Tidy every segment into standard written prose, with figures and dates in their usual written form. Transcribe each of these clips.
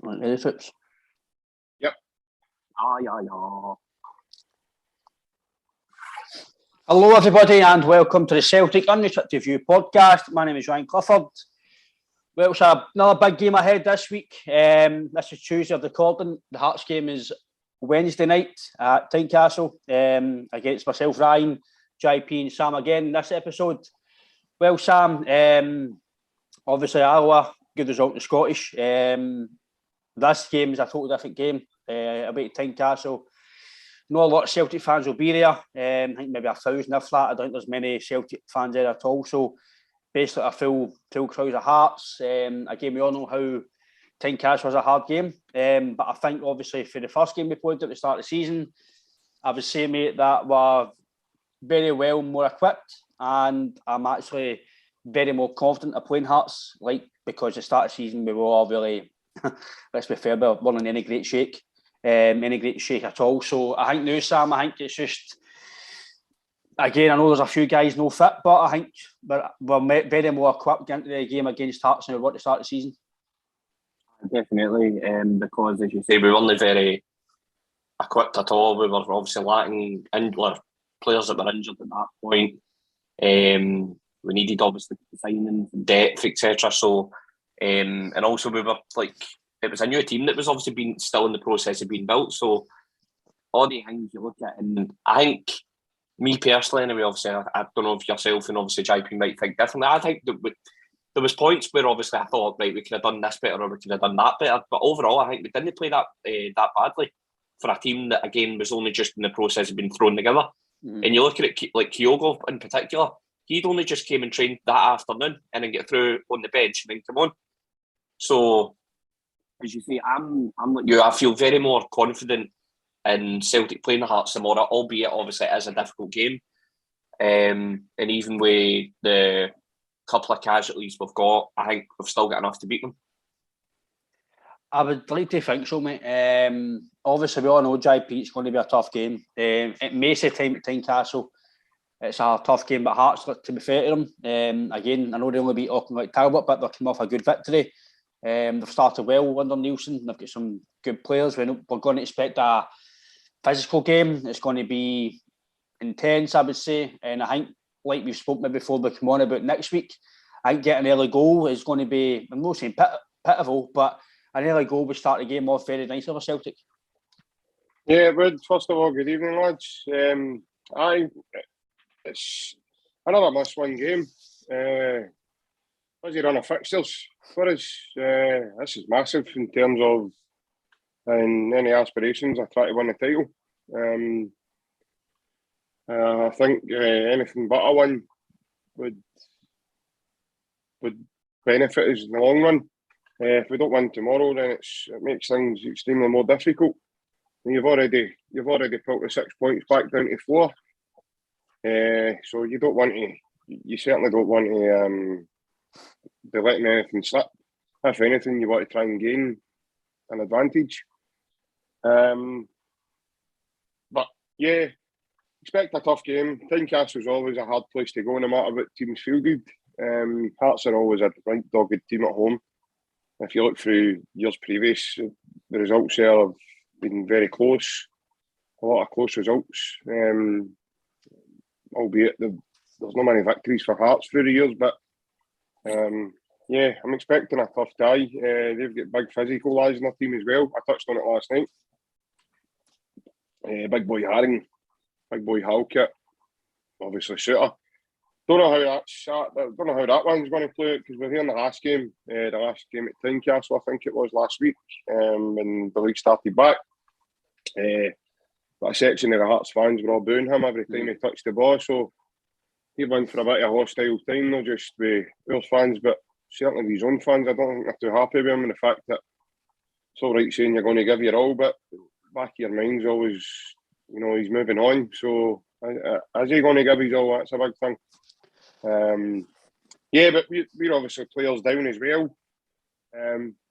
Ready, Fitz? Yep. Hello everybody and welcome to the Celtic Unrestricted View podcast. My name is Ryan Clifford. Well, it's another big game ahead this week. This is Tuesday of recording. The Hearts game is Wednesday night at Tynecastle against myself, Ryan, JP and Sam again in this episode. Well, Sam, obviously Alloa, good result in Scottish. This game is a totally different game. Away to Tynecastle. Not a lot of Celtic fans will be there. I think maybe 1,000 if that. I don't think there's many Celtic fans there at all. So basically a full crowd of Hearts. Again, we all know how Tynecastle was a hard game. But I think obviously for the first game we played at the start of the season, I would say, mate, that we're very well more equipped, and I'm actually very more confident of playing Hearts, because the start of the season we were all really, let's be fair, we weren't in any great shape at all. So I think now, Sam, I think it's just, again, I know there's a few guys no fit, but I think we're very more equipped into the game against Hearts than we were at the start of the season. Definitely, because as you say, we weren't very equipped at all. We were obviously lacking players that were injured at that point. We needed obviously signings, depth, etc. So, and also we were it was a new team that was obviously still in the process of being built. So all the things you look at, and I think, me personally, anyway, obviously I don't know if yourself and obviously JP might think differently. I think that there was points where obviously I thought, right, we could have done this better or we could have done that better. But overall, I think we didn't play that badly for a team that, again, was only just in the process of being thrown together. Mm. And you look at it like Kyogo in particular, he'd only just came and trained that afternoon and then get through on the bench and then come on. So, as you say, I'm like you. I feel very more confident in Celtic playing the Hearts tomorrow, albeit obviously it is a difficult game. And even with the couple of casualties we've got, I think we've still got enough to beat them. I would like to think so, mate. Obviously, we all know JP, it's going to be a tough game. It may say time at Tynecastle. It's a tough game, but Hearts, to be fair to them, again, I know they only beat Auckland Talbot, but they're coming off a good victory. They've started well under Nielsen. They've got some good players. We're going to expect a physical game. It's going to be intense, I would say. And I think, like we've spoken before, we come on about next week, I think getting an early goal is going to be, I'm not saying pitiful, but an early goal would start the game off very nicely for Celtic. Yeah, it would. First of all, good evening, lads. It's another must-win game. Busy run of fixtures for us. This is massive in terms of any aspirations. I try to win the title. I think anything but a win would benefit us in the long run. If we don't win tomorrow, then it makes things extremely more difficult. And you've already put the 6 points back down to 4. So you certainly don't want to be letting anything slip. If anything, you want to try and gain an advantage. But yeah, expect a tough game. Tynecastle is always a hard place to go, no matter what teams feel good. Hearts are always a right dogged team at home. If you look through years previous, the results there have been very close. A lot of close results. Albeit there's not many victories for Hearts through the years, but yeah, I'm expecting a tough tie. They've got big physical lads in their team as well. I touched on it last night. Big boy Haring, big boy Halkett, obviously Shooter. Don't know how that one's going to play out, because we're here in the last game at Tynecastle, I think it was last week, when the league started back. But a section of the Hearts fans were all booing him every time he touched the ball, so he went for a bit of a hostile time, not just with our fans, but certainly with his own fans. I don't think they're too happy with him, and the fact that it's all right saying you're going to give your all, but back of your mind's always, he's moving on. So is he going to give his all? That's a big thing. Yeah, but we're obviously players down as well,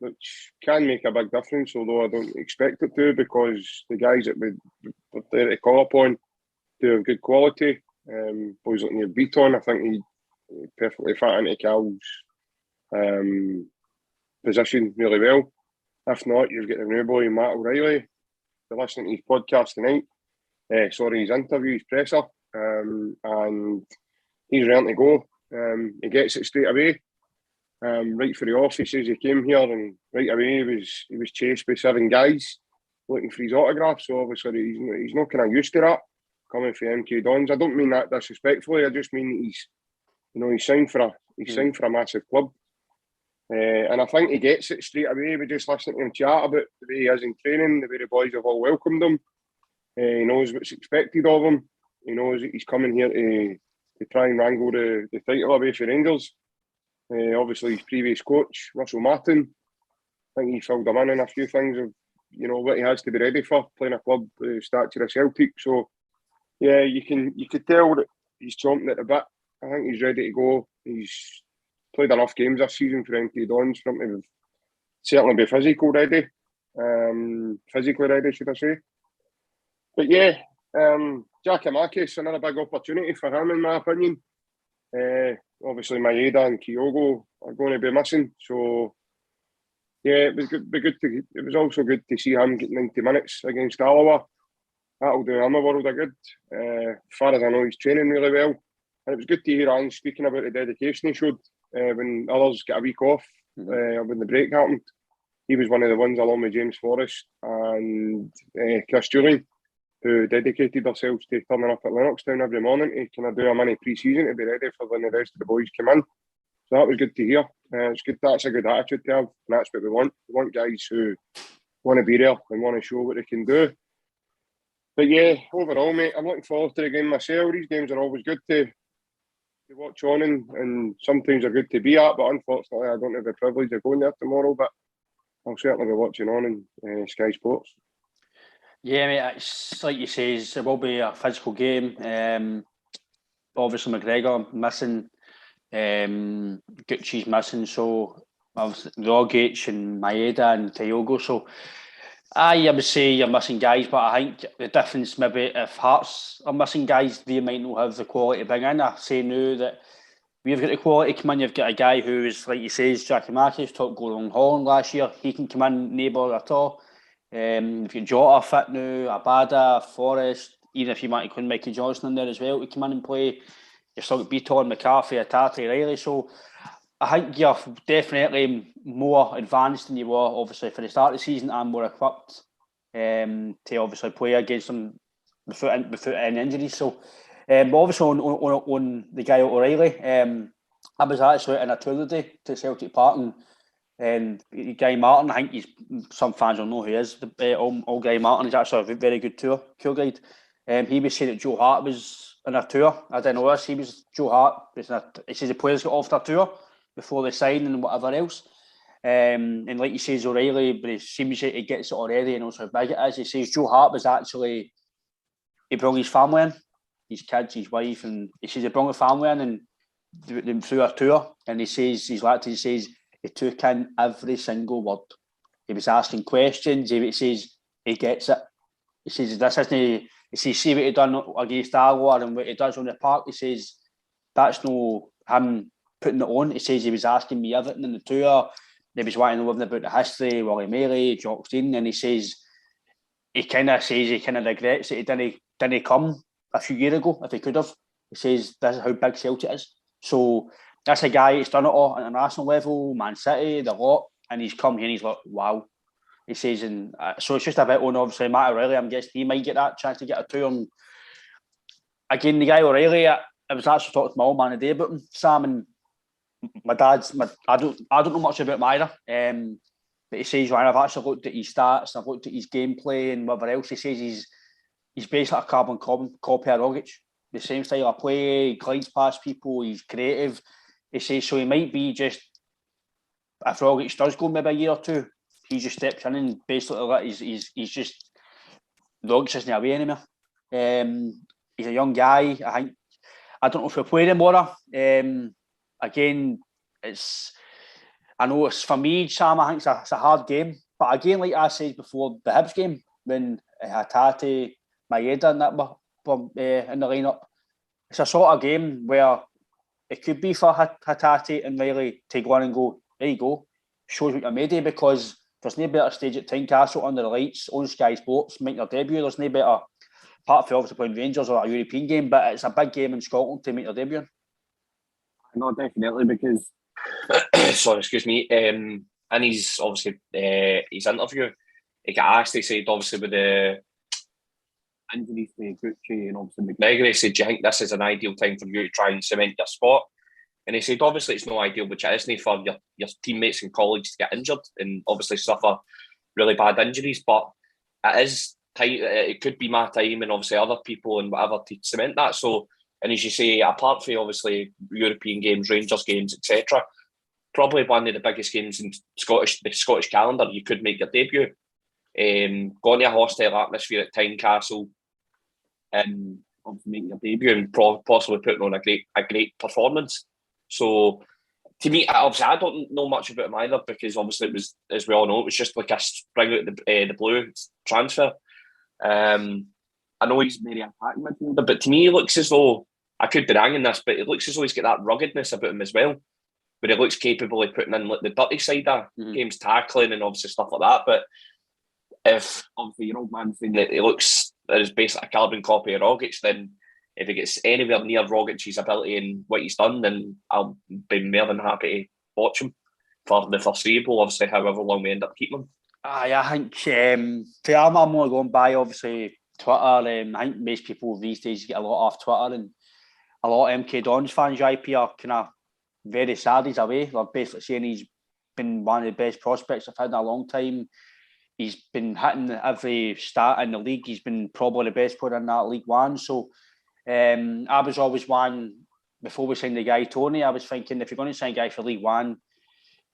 which can make a big difference, although I don't expect it to, because the guys that we're there to call upon do have good quality. Boys like Neil Beaton, I think he perfectly fit into Cal's position really well. If not, you've got the new boy, Matt O'Reilly. They're listening to his podcast tonight. His interview, his presser. And he's ready to go. He gets it straight away. Right for the off, he says he came here and right away he was chased by 7 guys looking for his autograph. So obviously he's not kind of used to that coming from MK Dons. I don't mean that disrespectfully. I just mean he's signed for a massive club. And I think he gets it straight away. We just listening to him chat about the way he is in training, the way the boys have all welcomed him. He knows what's expected of him. He knows that he's coming here to try and wrangle the title away for Rangers. Obviously, his previous coach, Russell Martin, I think he filled him in a few things of what he has to be ready for playing a club the stature of Celtic. So, yeah, you could tell that he's chomping at the bit. I think he's ready to go. He's played enough games this season for MK Dons for him to certainly be physically ready, should I say. But yeah, Giakoumakis, another big opportunity for him, in my opinion. Obviously, Maeda and Kyogo are going to be missing. So, yeah, it was also good to see him get 90 minutes against Alloa. That'll do him a world of good. As far as I know, he's training really well. And it was good to hear Ange speaking about the dedication he showed when others get a week off, when the break happened. He was one of the ones, along with James Forrest and Chris Julian, who dedicated themselves to turning up at Lennoxtown every morning to kind of do a mini pre-season to be ready for when the rest of the boys come in. So that was good to hear. It's good. That's a good attitude to have, and that's what we want. We want guys who want to be there and want to show what they can do. But yeah, overall, mate, I'm looking forward to the game myself. These games are always good to watch on, and sometimes they're good to be at, but unfortunately I don't have the privilege of going there tomorrow, but I'll certainly be watching on in Sky Sports. Yeah, mate, it's like you say, it will be a physical game. Obviously McGregor missing, Gucci's missing, so obviously Rogic and Maeda and Kyogo, so I would say you're missing guys, but I think the difference maybe if Hearts are missing guys, they might not have the quality to bring in. I say now that we've got the quality to come in. You've got a guy who is, like you say, Giakoumakis, top goal in Holland last year. He can come in, no bother at all. If you've got Jota fit now, Abada, Forrest, even if you might include Mikey Johnson in there as well to come in and play, you've still got Beaton, McCarthy, Hatate, Riley. So I think you're definitely more advanced than you were, obviously, for the start of the season, and more equipped to obviously play against them without any injuries. So, but obviously on the guy O'Reilly, I was actually in a tour today to Celtic Park, and Guy Martin, I think some fans will know who he is. All Guy Martin is actually a very good tour guide. He was saying that Joe Hart was on a tour. I didn't know this. Joe Hart. He says the players got off their tour before they sign and whatever else. And like you say, O'Reilly, but it seems that he gets it already and also how big it is. He says Joe Hart was actually, he brought his family in, his kids, his wife, and he says he brought his family in and through a tour. And he says, he took in every single word. He was asking questions. He says he gets it. He says this isn't. He says see what he done against Alloa and what he does on the park. He says that's no him putting it on. He says he was asking me everything in the tour. He was wanting to know about the history, Willie Maley, Jock Stein, and he says he kind of regrets that he didn't come a few years ago if he could have. He says this is how big Celtic is. So that's a guy who's done it all at international level, Man City, the lot, and he's come here and he's like, wow. He says, and so it's just a bit on obviously Matt O'Reilly. I'm guessing he might get that chance to get a tour. And again, the guy O'Reilly, I was actually talking to my old man today about him, Sam, and I don't know much about him either. But he says, Ryan, I've actually looked at his stats, I've looked at his gameplay and whatever else. He says he's basically a carbon copy of Rogic. The same style of play, he glides past people, he's creative. He says, so he might be just, if Rogic does go maybe a year or two, he just steps in and basically he's just, Rogic isn't away anymore. He's a young guy. I don't know if he'll play tomorrow. Again, I know it's for me, Sam, I think it's a hard game. But again, like I said before, the Hibs game, when Hatate, Maeda and that were in the lineup, it's a sort of game where it could be for Hatate and Riley to go on and go, there you go, shows what you're made of, because there's no better stage at Tynecastle under the lights on Sky Sports, making your debut. There's no better, apart from obviously playing Rangers or a European game, but it's a big game in Scotland to make your debut. No, definitely, because sorry, excuse me. And he's obviously his interview. He got asked. He said obviously with the injuries to Gucci and obviously McGregor, he said, "Do you think this is an ideal time for you to try and cement your spot?" And he said, "Obviously, it's not ideal, which it isn't for your teammates and colleagues to get injured and obviously suffer really bad injuries. But it is time. It could be my time and obviously other people and whatever to cement that." So. And as you say, apart from obviously European games, Rangers games, etc., probably one of the biggest games in the Scottish calendar, you could make your debut. Going to a hostile atmosphere at Tynecastle and obviously making your debut and possibly putting on a great performance. So to me, obviously, I don't know much about him either because obviously it was, as we all know, it was just like a spring out the blue transfer. I know he's very attacking midfielder, but to me, he looks as though, I could be wrong in this, but it looks as though he's got that ruggedness about him as well, where he looks capable of putting in like the dirty side of games, tackling and obviously stuff like that. But if obviously your old man's saying that he looks as basically a carbon copy of Rogic, then if he gets anywhere near Rogic's ability and what he's done, then I'll be more than happy to watch him for the foreseeable, obviously, however long we end up keeping him. I think I'm only going by obviously Twitter. I think most people these days get a lot off Twitter, and a lot of MK Dons fans, IP, are kind of very sad he's away. They're basically saying he's been one of the best prospects I've had in a long time. He's been hitting every stat in the league. He's been probably the best player in that League One. So I was always one, before we signed the guy, Tony, I was thinking if you're going to sign a guy for League One,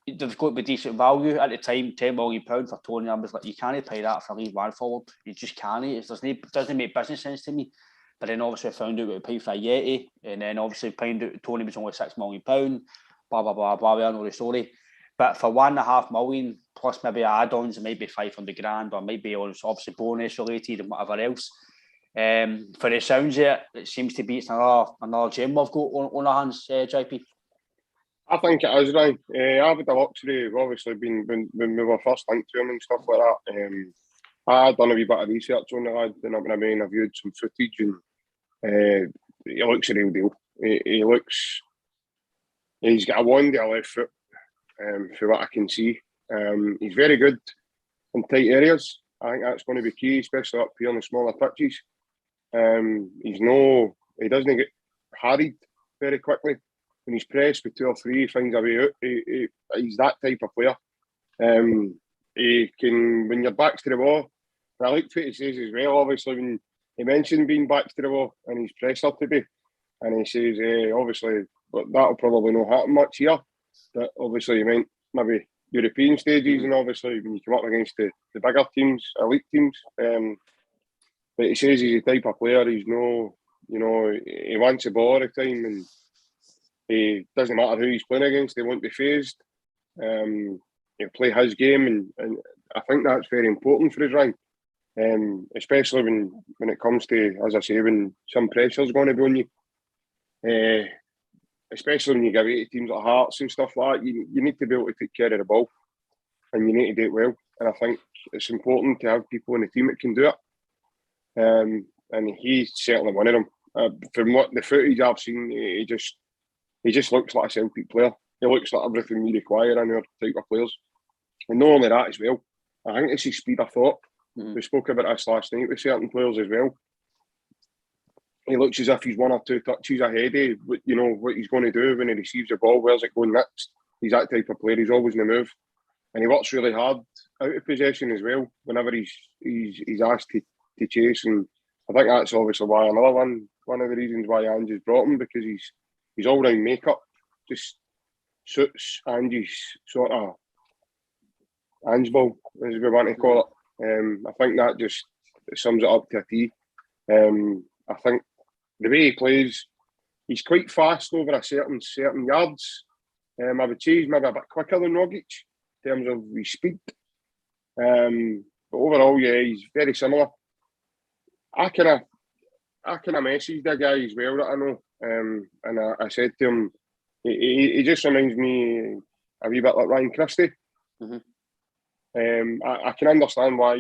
they've got to be decent value. At the time, £10 million for Tony, I was like, you can't pay that for League One forward. You just can't. It doesn't make business sense to me. But then obviously I found out we paid for Yeti, and then obviously found out Tony was only £6 million, blah, blah, blah, blah, we all know the story. But for £1.5 million, plus maybe add-ons, it might be 500 grand, or it might be obviously bonus related and whatever else. For the sounds of it seems to be it's another gem we've got on our hands, JP. I think it is, Ryan. I've had the luxury of obviously when we were first linked to him and stuff like that. I done a wee bit of research on the lad, and I viewed some footage, and he looks a real deal. He's got a wand to a left foot, for what I can see. He's very good in tight areas. I think that's going to be key, especially up here on the smaller pitches. He doesn't get harried very quickly. When he's pressed with 2 or 3, he finds a way out. He's that type of player. He can, when your back's to the wall, and I like what he says as well, obviously, when he mentioned being back to the wall and he's pressed up to be, and he says, obviously, that'll probably not happen much here, but obviously he meant maybe European stages, and obviously when you come up against the bigger teams, elite teams, but he says he's the type of player, he wants the ball all the time, and it doesn't matter who he's playing against, they won't be phased. He'll play his game, and I think that's very important for his rank. Especially when it comes to, as I say, when some pressure's going to be on you. Especially when you give it to teams like Hearts and stuff like that, you need to be able to take care of the ball, and you need to do it well. And I think it's important to have people in the team that can do it. And he's certainly one of them. From what the footage I've seen, he just looks like a Celtic player. He looks like everything we require in our type of players. And not only that as well, I think it's his speed of thought. Mm-hmm. We spoke about this last night with certain players as well. He looks as if he's 1 or 2 touches ahead of what he's going to do when he receives the ball. Where's it going next? He's that type of player. He's always in the move, and he works really hard out of possession as well. Whenever he's asked to chase, and I think that's obviously why another one of the reasons why Ange's brought him, because his all round makeup just suits Ange's sort of Ange ball, as we want to call it. I think that just sums it up to a T. I think the way he plays, he's quite fast over a certain yards. I would say he's maybe a bit quicker than Rogic in terms of his speed. But overall, yeah, he's very similar. I kind of messaged the guy as well that I know, and I said to him, he just reminds me a wee bit like Ryan Christie. Mm-hmm. I can understand why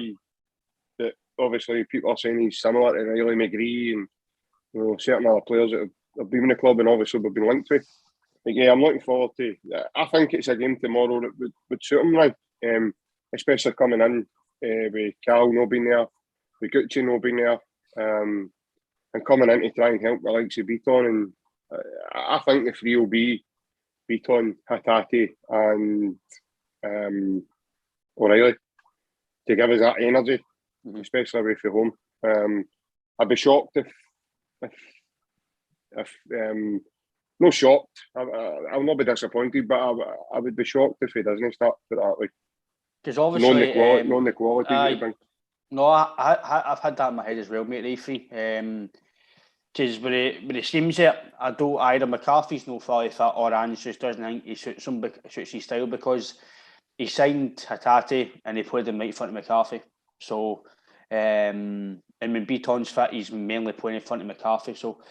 that obviously people are saying he's similar to Riley McGree and certain other players that have been in the club and obviously we've been linked with. But yeah, I'm looking forward to. I think it's a game tomorrow that would suit him, right? Especially coming in with Cal not being there, with Gucci not being there, and coming in to try and help the likes of Beaton. And I think the three will be Beaton, Hatate, and O'Reilly to give us that energy, especially away from home. I'd be shocked if not shocked. I'll not be disappointed, but I would be shocked if he doesn't start for that. Like, because obviously, knowing the quality. No, I've had that in my head as well, mate. Referee, because when it seems that I don't either McCarthy's no fully fit or Ange just doesn't think he suits his style, because he signed Hatate and he played him right in front of McCarthy. So, and when Beaton's fit, he's mainly playing in front of McCarthy. So,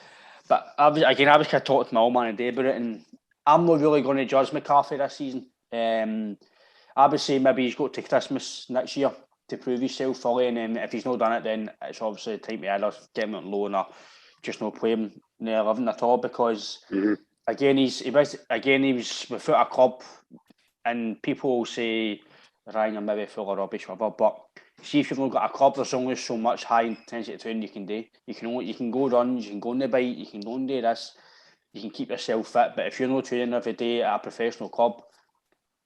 but I was kind of talking to my old man today about it, and I'm not really going to judge McCarthy this season. I would say maybe he's got to Christmas next year to prove himself fully, and then if he's not done it, then it's obviously time to either get him on loan or just not play him in the 11 at all, because again he was without a club, and people will say Ryan, you're maybe full of rubbish, whatever, but see, if you've not got a club, there's only so much high intensity training you can do. You can go runs, you can go on the bike, you can go and do this, you can keep yourself fit, but if you're not training every day at a professional club,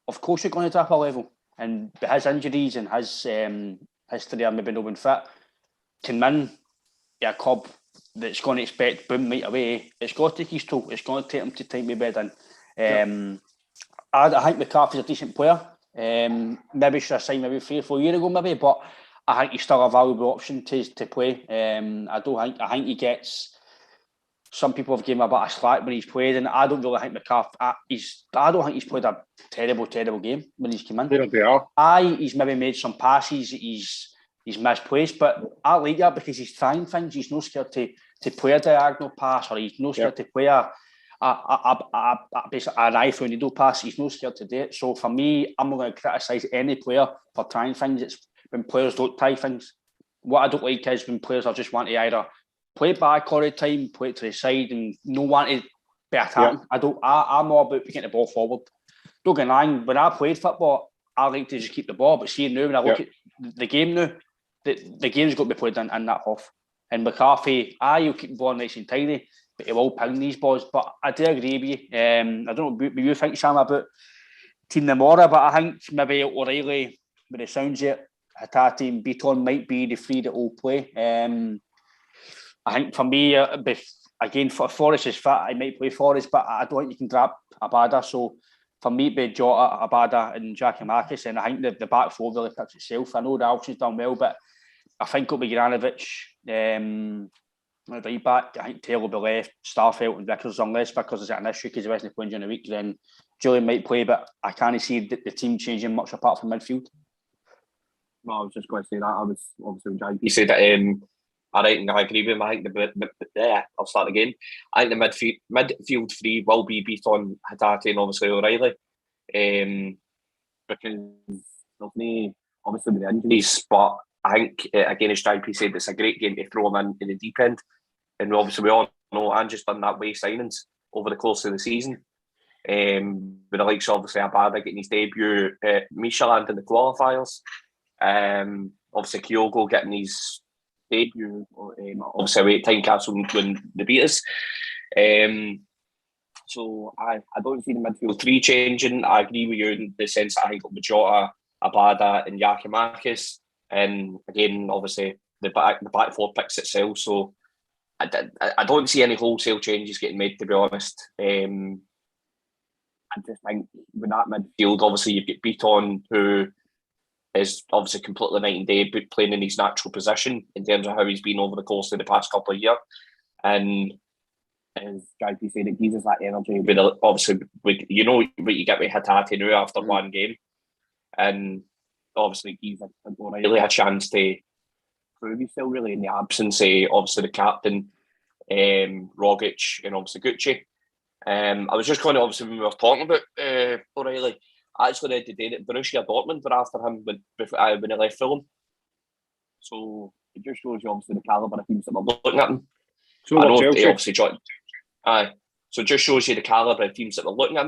of course you're going to drop a level. And his injuries and his history of maybe not being fit, to win a club that's going to expect boom right away, it's got to take his toll. It's going to take him to time to bed in. I think McCarthy's a decent player. Maybe should have signed maybe 3 or 4 years ago, maybe, but I think he's still a valuable option to play. I think he gets. Some people have given him a bit of slack when he's played, and I don't really think McCarthy. I don't think he's played a terrible game when he's come in. He's maybe made some passes. He's misplaced, but I like that because he's trying things. He's not scared to play a diagonal pass, or he's not scared to play a rifle needle pass. He's not scared to do it. So for me, I'm not going to criticise any player for trying things. It's when players don't try things. What I don't like is when players just want to either play back all the time, play it to the side, and no want to be attacking. I'm all about getting the ball forward. Don't get me wrong, when I played football, I like to just keep the ball. But see now, when I look at the game now, the game's got to be played in that half. And McCarthy, he'll keep the ball nice and tidy, but he will ping these balls. But I do agree with you. I don't know what you think, Sam, about Team Namora, but I think maybe O'Reilly, with the sounds of it, Hatate and Beaton might be the three that will play. I think for me, again, for Forrest is fit, I might play Forrest, but I don't think you can drop Abada. So for me, it'd be Jota, Abada and Giakoumakis, and I think the back four really picks itself. I know the Alston's done well, but I think it'll be Juranovic, right back. I think Taylor will be left, Starfelt and Vickers, unless Vickers is an issue because he wasn't playing during the week, then Julian might play, but I can't see the team changing much apart from midfield. Well, I was just going to say that. I was obviously trying to say that. I agree with him. I think I'll start again. I think the midfield three will be Beaton, Hatate, and obviously O'Reilly. Because there's no, obviously with the injuries, but I think again, as Stripey said, it's a great game to throw him in the deep end. And obviously we all know Ange's done that way signings over the course of the season. With the likes of obviously Abada getting his debut at Michelin in the qualifiers. Obviously Kyogo getting his debut, obviously away at Tynecastle when they beat us. So I don't see the midfield three changing. I agree with you in the sense that I think it'll be Jota, Abada and Giakoumakis. And again, obviously the back four picks itself. So I don't see any wholesale changes getting made, to be honest. I just think with that midfield, obviously you've got Beaton, who is obviously completely night and day, but playing in his natural position in terms of how he's been over the course of the past couple of years. And as Guy P said, it gives us that energy. With obviously, you know what you get with Hatate now after one game, and obviously gives O'Reilly a chance to prove himself really in the absence of obviously the captain, Rogic, and obviously Gucci. I was just going to obviously when we were talking about O'Reilly, I actually read today that Borussia Dortmund were after him when he left Fulham. So it just shows you obviously the calibre of teams that were looking at him. So I know Chelsea. he obviously joined. Aye. So it just shows you the calibre of teams that were looking at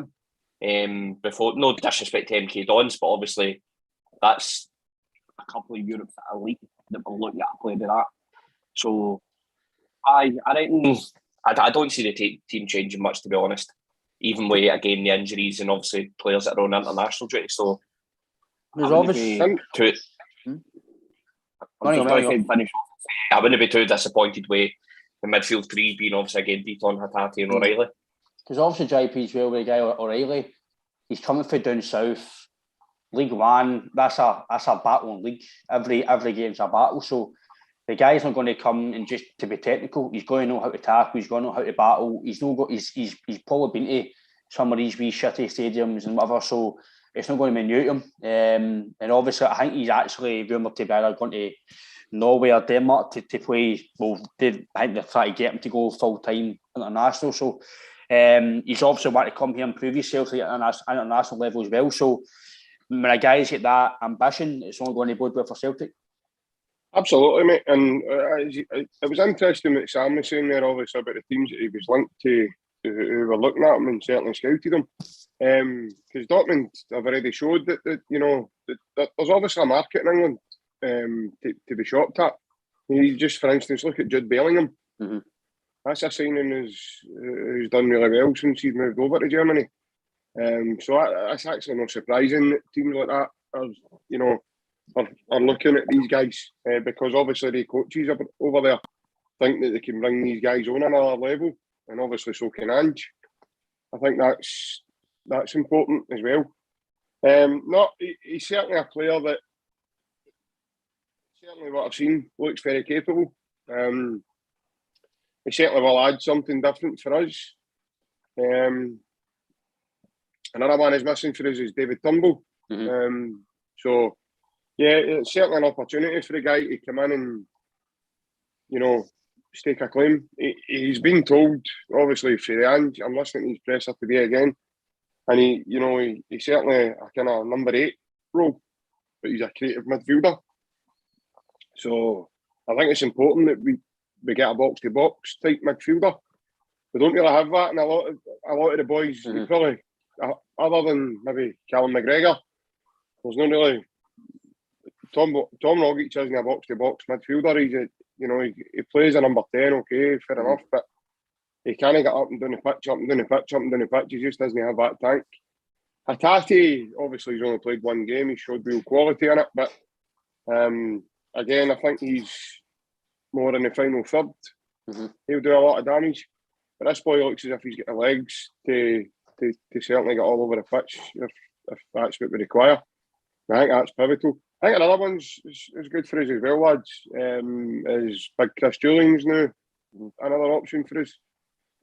him. Before, no disrespect to MK Dons, but obviously that's a couple of Europe's elite that were looking at a player like that. So I reckon I don't see the team changing much, to be honest. Even with, again, the injuries and obviously players that are on international duty. So There's obviously... I wouldn't be too disappointed with the midfield three being obviously again Deaton, Hatate and O'Reilly. Because obviously JP's well with a guy like O'Reilly. He's coming from down south. League One, that's a battling league. Every game's a battle. So the guy's not going to come and just to be technical. He's going to know how to tackle. He's going to know how to battle. He's probably been to some of these wee shitty stadiums and whatever. So it's not going to be new to him. And obviously, I think he's actually rumoured to be either going to Norway or Denmark to play. Well, I think they're trying to get him to go full time international. So he's obviously wanted to come here and prove himself at international level as well. So when a guy's got that ambition, it's only going to bode well for Celtic. Absolutely, mate. And it was interesting what Sam was saying there, obviously, about the teams that he was linked to who were looking at him and certainly scouted him. Because Dortmund have already showed that there's obviously a market in England to be shopped at. You just, for instance, look at Jude Bellingham. Mm-hmm. That's a signing who's done really well since he's moved over to Germany. So that's actually not surprising that teams like that are looking at these guys because obviously the coaches over there think that they can bring these guys on another level, and obviously so can Ange. I think that's important as well. He's certainly a player that, certainly what I've seen, looks very capable. He certainly will add something different for us. Another one is missing for us is David Turnbull. Mm-hmm. So, yeah, it's certainly an opportunity for the guy to come in and, stake a claim. He's been told, obviously, for the Ange, I'm listening to his presser today again, and he's certainly a kind of number 8 role, but he's a creative midfielder. So I think it's important that we get a box-to-box type midfielder. We don't really have that in a lot of the boys. Mm-hmm. Probably, other than maybe Callum McGregor, there's not really. Tom Rogic isn't a box-to-box midfielder. He plays a number 10, okay, fair enough, but he can't get up and down the pitch, up and down the pitch, up and down the pitch. He just doesn't have that tank. Hatate, obviously, he's only played one game. He showed real quality in it, but again, I think he's more in the final third. Mm-hmm. He'll do a lot of damage. But this boy looks as if he's got the legs to certainly get all over the pitch if that's what we require. I think that's pivotal. I think another one's is good for us as well, lads, is Big Chris Jullings now. Another option for us.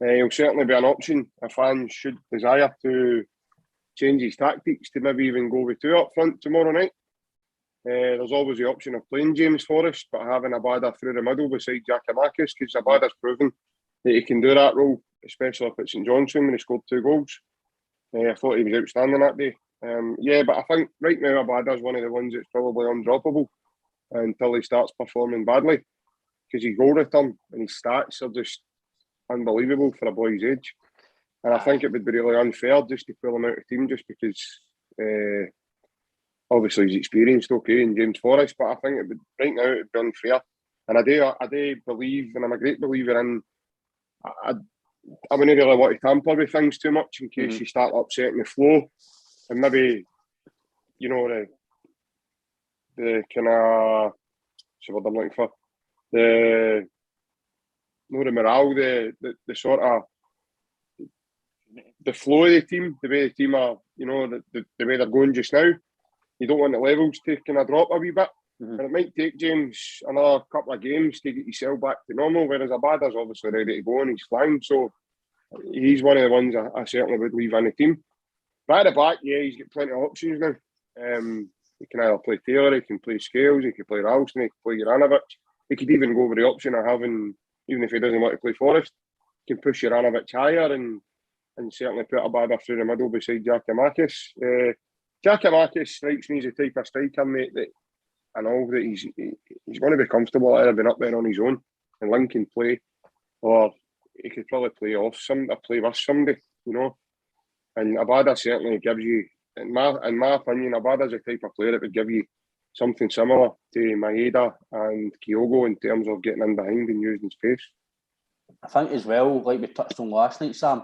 He'll certainly be an option if fans should desire to change his tactics to maybe even go with 2 up front tomorrow night. There's always the option of playing James Forrest, but having Abada through the middle beside Giakoumakis, because Abada's proven that he can do that role, especially up at St Johnstone when he scored 2 goals. I thought he was outstanding that day. But I think right now Abada's one of the ones that's probably undroppable until he starts performing badly, because his goal return and his stats are just unbelievable for a boy's age. And I think it would be really unfair just to pull him out of the team just because obviously he's experienced okay in James Forrest, but I think it would right now it would be unfair. And I do believe, and I'm a great believer in, I wouldn't really want to tamper with things too much in case you start upsetting the flow. And maybe, the kind of, what's the word I'm looking for? The morale, the sort of, the flow of the team, the way the team are, the way they're going just now. You don't want the levels to kind of drop a wee bit. Mm-hmm. And it might take James another couple of games to get yourself back to normal, whereas Abada's obviously ready to go and he's flying. So he's one of the ones I certainly would leave in the team. But at the back, yeah, he's got plenty of options now. He can either play Taylor, he can play Scales, he can play Ralston, he can play Juranovic. He could even go with the option of having, even if he doesn't want to play Forrest, he can push Juranovic higher and certainly put Abada through the middle beside Giakoumakis. Giakoumakis strikes me as the type of striker, mate, that and all that he's going to be comfortable either being up there on his own and linking play, or he could probably play with somebody, you know. And Abada certainly gives you, in my opinion, Abada's the type of player that would give you something similar to Maeda and Kyogo in terms of getting in behind and using space. I think as well, like we touched on last night, Sam,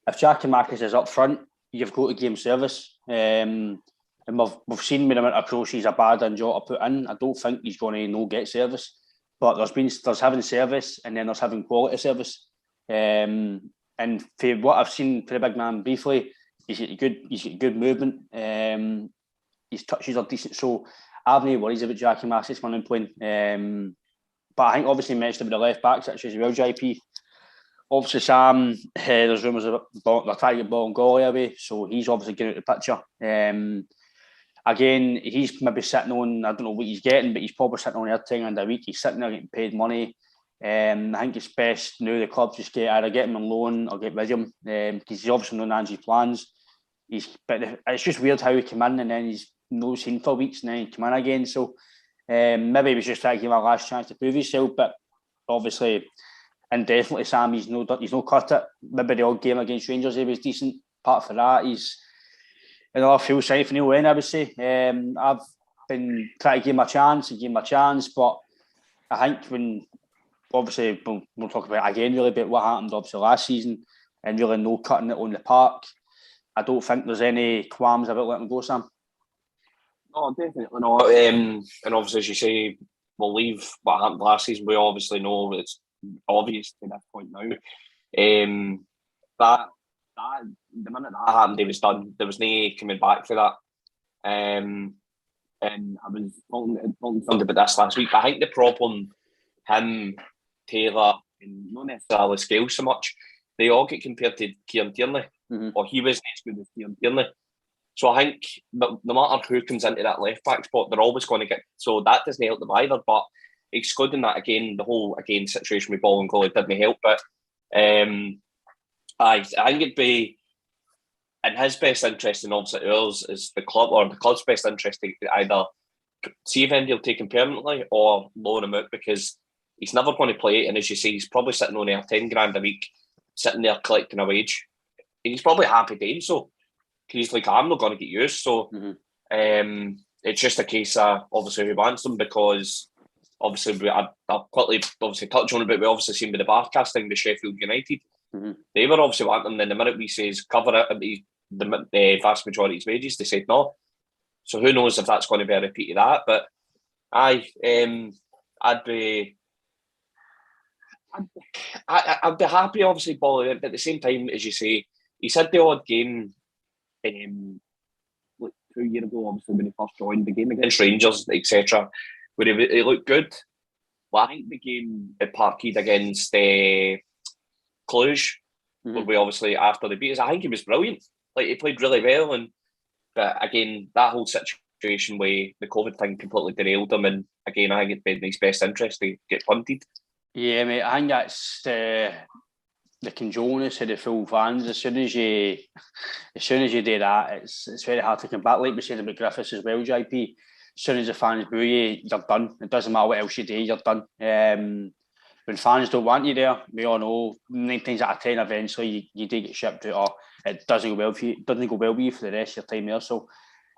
if Giakoumakis is up front, you've got to give him service. And we've seen with the amount of crosses Abada and Jota put in, I don't think he's going to no get service. But there's having service and then there's having quality service. And for what I've seen for the big man briefly, he's got good movement. His touches are decent. So I have no worries about Giakoumakis running playing. But I think obviously you mentioned about the left back situation as well, JP. Obviously, Sam, there's rumours about they're trying to get Bolingoli away, so he's obviously getting out of the picture. Again, he's maybe sitting on, I don't know what he's getting, but he's probably sitting on £10 a week. He's sitting there getting paid money. I think it's best now the club just either get him on loan or get rid of him, because he's obviously known Angie's plans. But it's just weird how he came in and then he's no seen for weeks and then he came in again. So maybe he was just trying to give him a last chance to prove himself, but obviously, and definitely Sam, he's no cut it. Maybe the odd game against Rangers he was decent. Apart from that, he's another full side for Neil Lennon, I would say. I've been trying to give him a chance, but I think when obviously we'll talk about it again really about what happened obviously last season and really no cutting it on the park. I don't think there's any qualms about letting him go, Sam. No, definitely not. And obviously, as you say, we'll leave what happened last season. We obviously know it's obvious to this point now. That the minute that happened, it was done. There was no coming back for that. And I was talking about this last week. But I think the problem, him, Taylor, and not necessarily Scales so much, they all get compared to Kieran Tierney, or he wasn't as good as Kieran Tierney. So I think no matter who comes into that left back spot, they're always going to get. So that doesn't help them either. But excluding that again, the whole situation with Bolingoli didn't help. But I think it'd be in his best interest, and obviously ours is the club, or the club's best interest to either see if Andy will take him permanently or loan him out, because he's never going to play. And as you say, he's probably sitting on there £10,000 a week, sitting there collecting a wage. He's probably happy doing so. He's like, I'm not going to get used. So it's just a case of obviously who wants them, because obviously I'll quickly obviously touch on it, but we obviously seen with the Barkas thing with Sheffield United. They were obviously wanting them, then the minute we says cover it, the vast majority of his wages, they said no. So who knows if that's going to be a repeat of that. But I'd be happy, obviously, Bolly, but at the same time, as you say, he's had the odd game like 2 years ago, obviously, when he first joined, the game against Rangers, etc., where he looked good. Well, I think the game at Parkhead against Cluj, where we obviously, after the beat us, I think he was brilliant. Like, he played really well, but again, that whole situation where the COVID thing completely derailed him, and again, I think it'd be in his best interest to get punted. Yeah, mate, I think that's the cajoleness of the full fans. As soon as you do that, it's very hard to come back. Like we said about Griffiths as well, JP. As soon as the fans boo you, you're done. It doesn't matter what else you do, you're done. When fans don't want you there, we all know 9 times out of 10, eventually you do get shipped out, or it doesn't go well for you. It doesn't go well with you for the rest of your time there. So,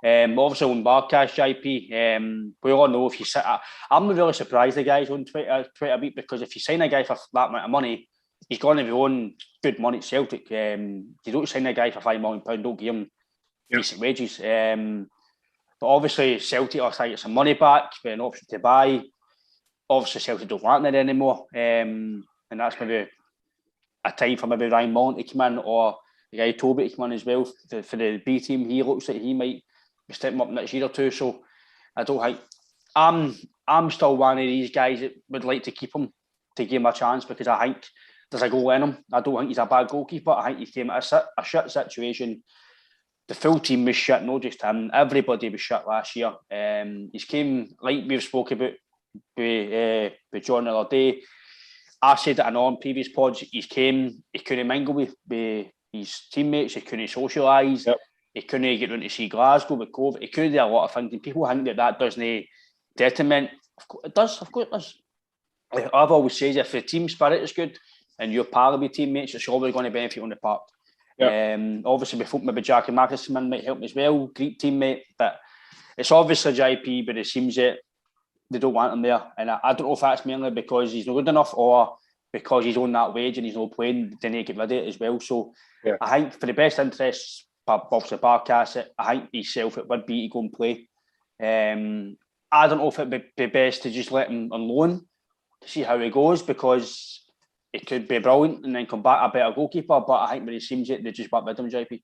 obviously on Barkas, JP, we all know if you sit. I'm not really surprised the guys on Twitter a bit, because if you sign a guy for that amount of money, he's going to be on good money at Celtic. You don't sign a guy for £5 million, don't give him decent wages. But obviously Celtic are trying to get some money back, with an option to buy. Obviously Celtic don't want it anymore. And that's maybe a time for maybe Ryan Mullen to come in, or the guy Toby to come in as well for the B team. He looks like he might be stepping up next year or two. So I don't think I'm still one of these guys that would like to keep him, to give him a chance, because I think there's a goal in him. I don't think he's a bad goalkeeper. I think he came at a shit situation. The full team was shit, not just him. Everybody was shit last year. He's came, like we've spoken about with John the other day. I said it on previous pods. He couldn't mingle with his teammates. He couldn't socialise. Yep. he couldn't get round to see Glasgow with COVID. He could do a lot of things, and people think that doesn't detriment. It does, of course it does. I've always said if the team spirit is good and you're part of your teammates, it's always going to benefit on the park. Yep. Obviously, we thought maybe Jackie Mackison might help as well, great teammate, but it's obviously JP, but it seems that they don't want him there. And I don't know if that's mainly because he's not good enough or because he's on that wage and he's not playing, they need to get rid of it as well. So I think for the best interests, obviously Barkas, I think himself it would be to go and play. I don't know if it would be best to just let him on loan to see how he goes, because it could be brilliant and then come back a better goalkeeper. But I think when he seems it, they just want rid of him, JP.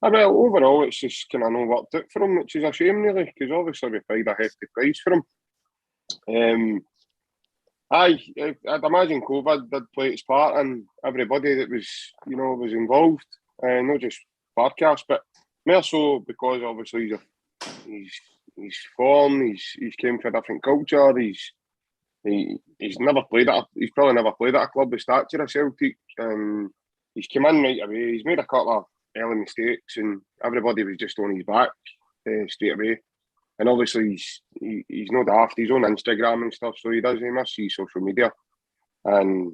Well, overall, it's just kind of not worked out for him, which is a shame, really, because obviously we paid a hefty price for him. I'd imagine COVID did play its part, and everybody that was, was involved, not just Barkas, but more so because obviously he's foreign, he's came from a different culture, he's never played he's probably never played at a club with stature of Celtic, and he's come in right away. He's made a couple of early mistakes, and everybody was just on his back straight away. And obviously he's no daft. He's on Instagram and stuff, so he must see social media. And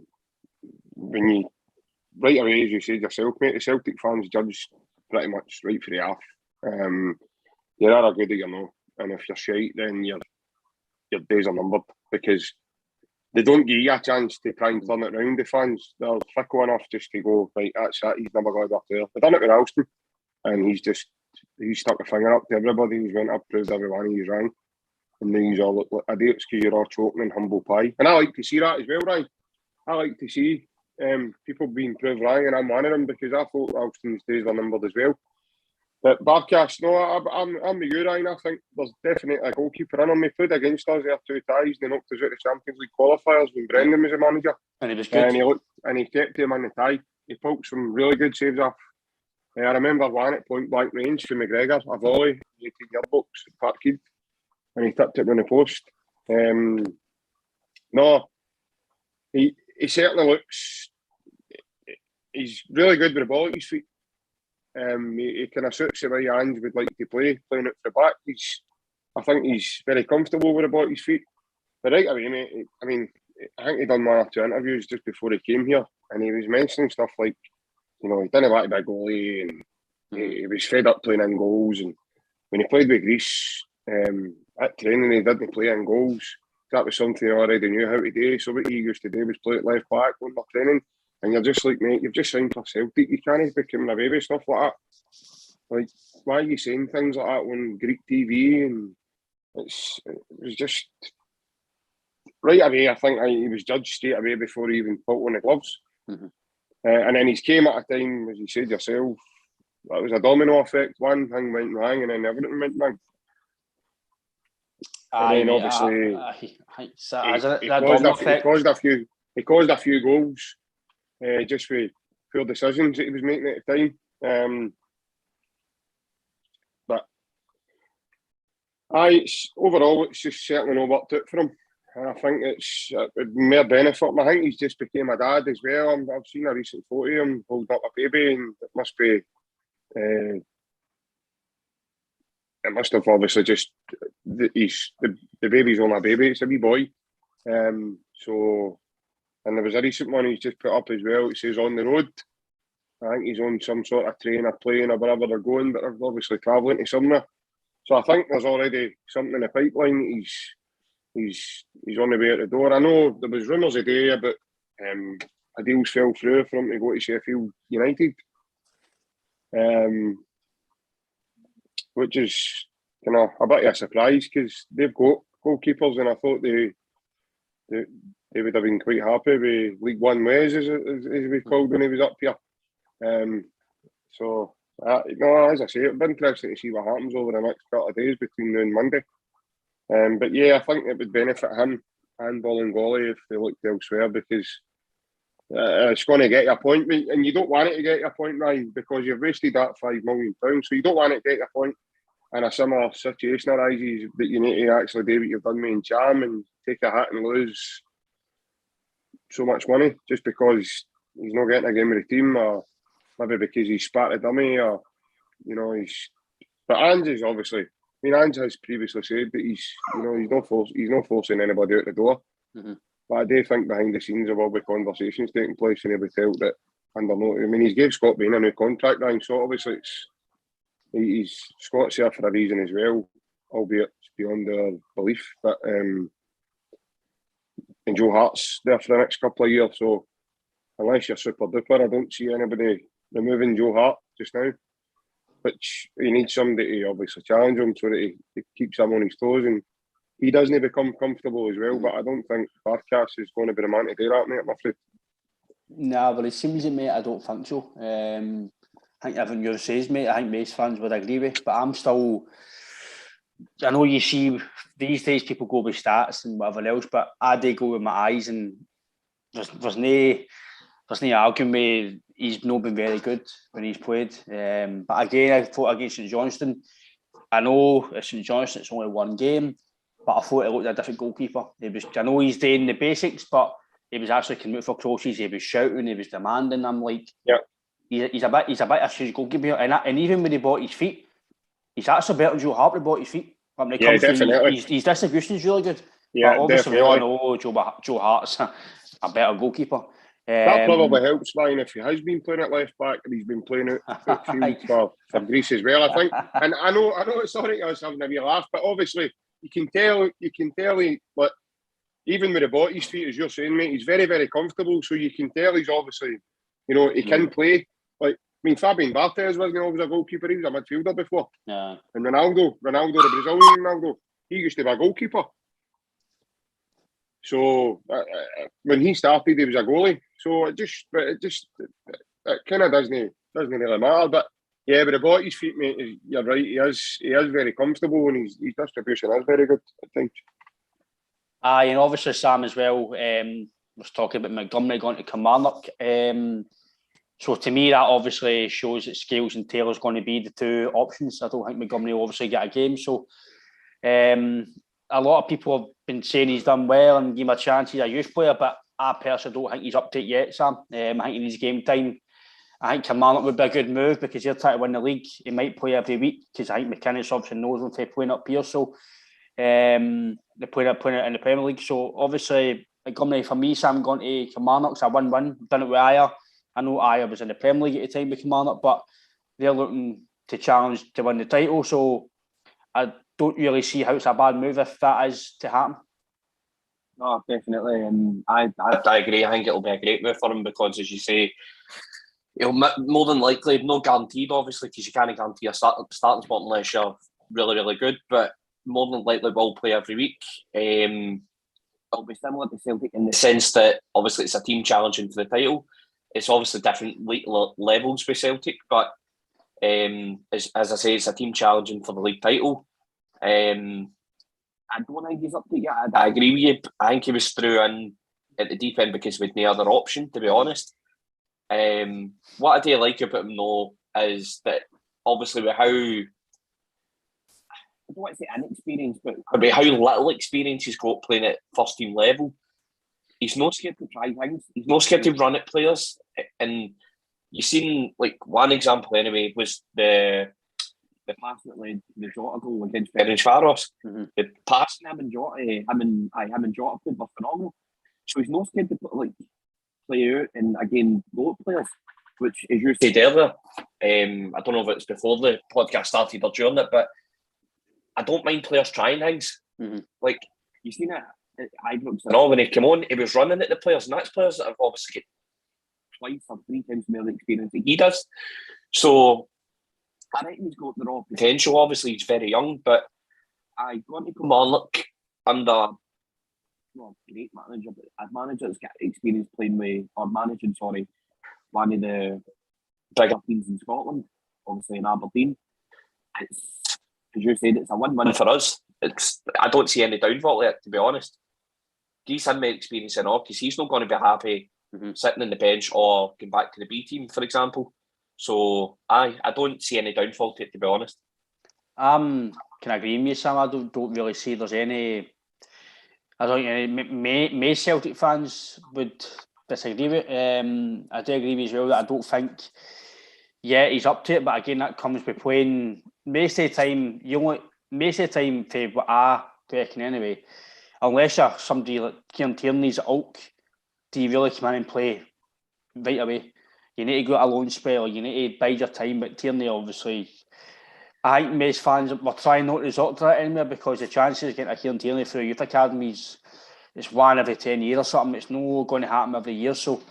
when you right away, as you said yourself, mate, the Celtic fans judge pretty much right for the half. You're either good or you're not, and if you're shite, then your days are numbered, because they don't give you a chance to try and turn it round. The fans, they're fickle enough just to go, right, that's it, he's never going to be up there. They've done it with Alston, and he's stuck a finger up to everybody. He's went up, proved everyone he's wrong, and now he's all look like idiots because you're all choking in humble pie. And I like to see that as well, Ryan. I like to see people being proved wrong, and I'm one of them, because I thought Alston's days were numbered as well. But Barkas, no, I'm with you, Ryan. I think there's definitely a goalkeeper in him. He played against us, there 2 ties, they knocked us out of the Champions League qualifiers when Brendan was the manager. And he was good. And he kept him in the tie. He poked some really good saves off. I remember one at point blank range from McGregor, a volley, 18-yard box at Parkhead, and he tipped it on the post. No, he certainly looks. He's really good with the ball at his feet. He kind of suits the way Ange would like to play, playing it for the back. I think he's very comfortable with the ball at his feet. But right away, mate, I mean, I think he done 1 or 2 interviews just before he came here, and he was mentioning stuff like, he didn't want to be a goalie, and he was fed up playing in goals. And when he played with Greece at training, he didn't play in goals. That was something he already knew how to do. So what he used to do was play at left back when they're training. And you're just like, mate, you've just signed for Celtic. You can't become a baby, stuff like that. Like, why are you saying things like that on Greek TV? And it was just right away. I think he was judged straight away before he even put on the gloves. Mm-hmm. And then he came at a time, as you said yourself, that was a domino effect. One thing went wrong, and then everything went wrong. And then obviously, he caused a few goals. Just with poor decisions that he was making at the time. But overall, it's just certainly not worked out for him. And I think it's more benefit. I think he's just became a dad as well. I've seen a recent photo of him holding up a baby, and it must be. It must have obviously just the baby's only a baby. It's a wee boy. And there was a recent one he's just put up as well. It says on the road. I think he's on some sort of train or plane or wherever they're going, but they're obviously travelling to somewhere. So I think there's already something in the pipeline. He's on the way out the door. I know there was rumours today about a deal fell through for him to go to Sheffield United, which is a bit of a surprise, because they've got goalkeepers, and I thought they would have been quite happy with League One ways, as we called when he was up here. As I say, it'll be interesting to see what happens over the next couple of days between now and Monday. But yeah, I think it would benefit him and Bolingoli if they looked elsewhere, because it's going to get you a point, and you don't want it to get you a point, Ryan, because you've wasted that £5 million, so you don't want it to get you a point. And a similar situation arises that you need to actually do what you've done with Cham and take a hit and lose so much money just because he's not getting a game with the team, or maybe because he spat a dummy, or But Ange is obviously. I mean, Ange has previously said that he's not forcing anybody out the door. Mm-hmm. But I do think behind the scenes there will be conversations taking place, and he'll be felt that under no. I mean, he's gave Scott Bain a new contract, so obviously Scott's there for a reason as well, albeit it's beyond their belief. But and Joe Hart's there for the next couple of years, so unless you're super duper, I don't see anybody removing Joe Hart just now. Which he needs somebody to obviously challenge him so that he keeps him on his toes and he doesn't become comfortable as well. But I don't think Barkas is going to be the man to do that, mate, I'm afraid. No, but it seems, mate, I don't think so. I think everything you says, mate, I think most fans would agree with. But I'm still... I know you see these days people go with stats and whatever else, but I do go with my eyes, and there's no arguing with he's not been very good when he's played. But again, I thought against St Johnstone, I know at St Johnstone it's only one game, but I thought it looked like a different goalkeeper. I know he's doing the basics, but he was actually coming out for crosses, he was shouting, he was demanding. I'm like, yeah, he's a bit of a huge goalkeeper, and even when he bought his feet, he's actually better than Joe Hart when he bought his feet. When it comes definitely. His distribution is really good. Yeah, but obviously definitely. we all know Joe Hart's a better goalkeeper. That probably helps, Ryan, if he has been playing at left back and he's been playing outfield for Greece as well, I think. And I know it's all right, I was having a wee laugh, but obviously you can tell he, like, even with the bought his feet, as you're saying, mate, he's very, very comfortable. So you can tell he's obviously, he can play. Like, I mean, Fabian Barthez wasn't always a goalkeeper, he was a midfielder before. Yeah. And Ronaldo, the Brazilian Ronaldo, he used to be a goalkeeper. So when he started, he was a goalie. So it kind of doesn't really matter. But yeah, with the bought his feet, mate, you're right. He is very comfortable, and his distribution is very good, I think. And obviously Sam as well was talking about Montgomery going to Kilmarnock. So to me, that obviously shows that Scales and Taylor's going to be the two options. I don't think Montgomery will obviously get a game. So a lot of people have been saying he's done well and give him a chance. He's a youth player, but I personally don't think he's up to it yet, Sam. I think he needs game time. I think Kilmarnock would be a good move because they're trying to win the league. He might play every week because I think McInnes obviously knows him for playing up here. So they're playing it in the Premier League. So obviously, Montgomery, for me, Sam, going to Kilmarnock's a win-win. Done it with Ayer. I know Ayer was in the Premier League at the time with Kilmarnock, but they're looking to challenge to win the title. So I don't really see how it's a bad move if that is to happen. No, definitely, and I agree. I think it'll be a great move for him because, as you say, he'll more than likely, no guaranteed, obviously, because you can't guarantee a starting spot unless you're really, really good. But more than likely, will play every week. It'll be similar to Celtic in the sense that obviously it's a team challenging for the title. It's obviously different levels with Celtic, but as I say, it's a team challenging for the league title. I don't think he's up to it yet. I agree with you. I think he was through in at the deep end because we had no other option, to be honest. What I do like about him, though, is that obviously with how, I don't want to say inexperienced, but with how little experience he's got playing at first team level, he's not scared to try things. He's not scared to run at players. And you've seen, like, one example anyway, was the passing that led the Jota goal against Ferencváros. Mm-hmm. The passing him and Jota played were phenomenal. So he's not scared to play out and again go at players, which, as you said earlier, I don't know if it's before the podcast started or during it, but I don't mind players trying things. Mm-hmm. Like, you've seen it at Ibrox and all, when he came on, he was running at the players, and that's players that have obviously got twice or three times more experience than he does. So I think he's got the raw potential. Obviously, he's very young, but I got to Kilmarnock under great manager, but a manager that's got experience playing with, or managing, one of the bigger teams in Scotland, obviously in Aberdeen. It's, as you said, it's a win-win for us. I don't see any downfall there, to be honest. He's had my experience in all, because he's not going to be happy sitting on the bench or going back to the B team, for example. So I don't see any downfall to it, to be honest. Can I agree with you, Sam? I don't really see there's any. I don't think any Celtic fans would disagree with. I do agree with you as well that I don't think yeah, he's up to it, but again, that comes with playing most of the time. For what I reckon anyway, unless you're somebody like Kieran Tierney's at Ulk, do you really come in and play right away? You need to go a loan spell, you need to bide your time. But Tierney, obviously, I think most fans were trying not to resort to that anymore because the chances of getting a Kieran Tierney through youth academies is 1 every 10 years or something. It's not going to happen every year. So,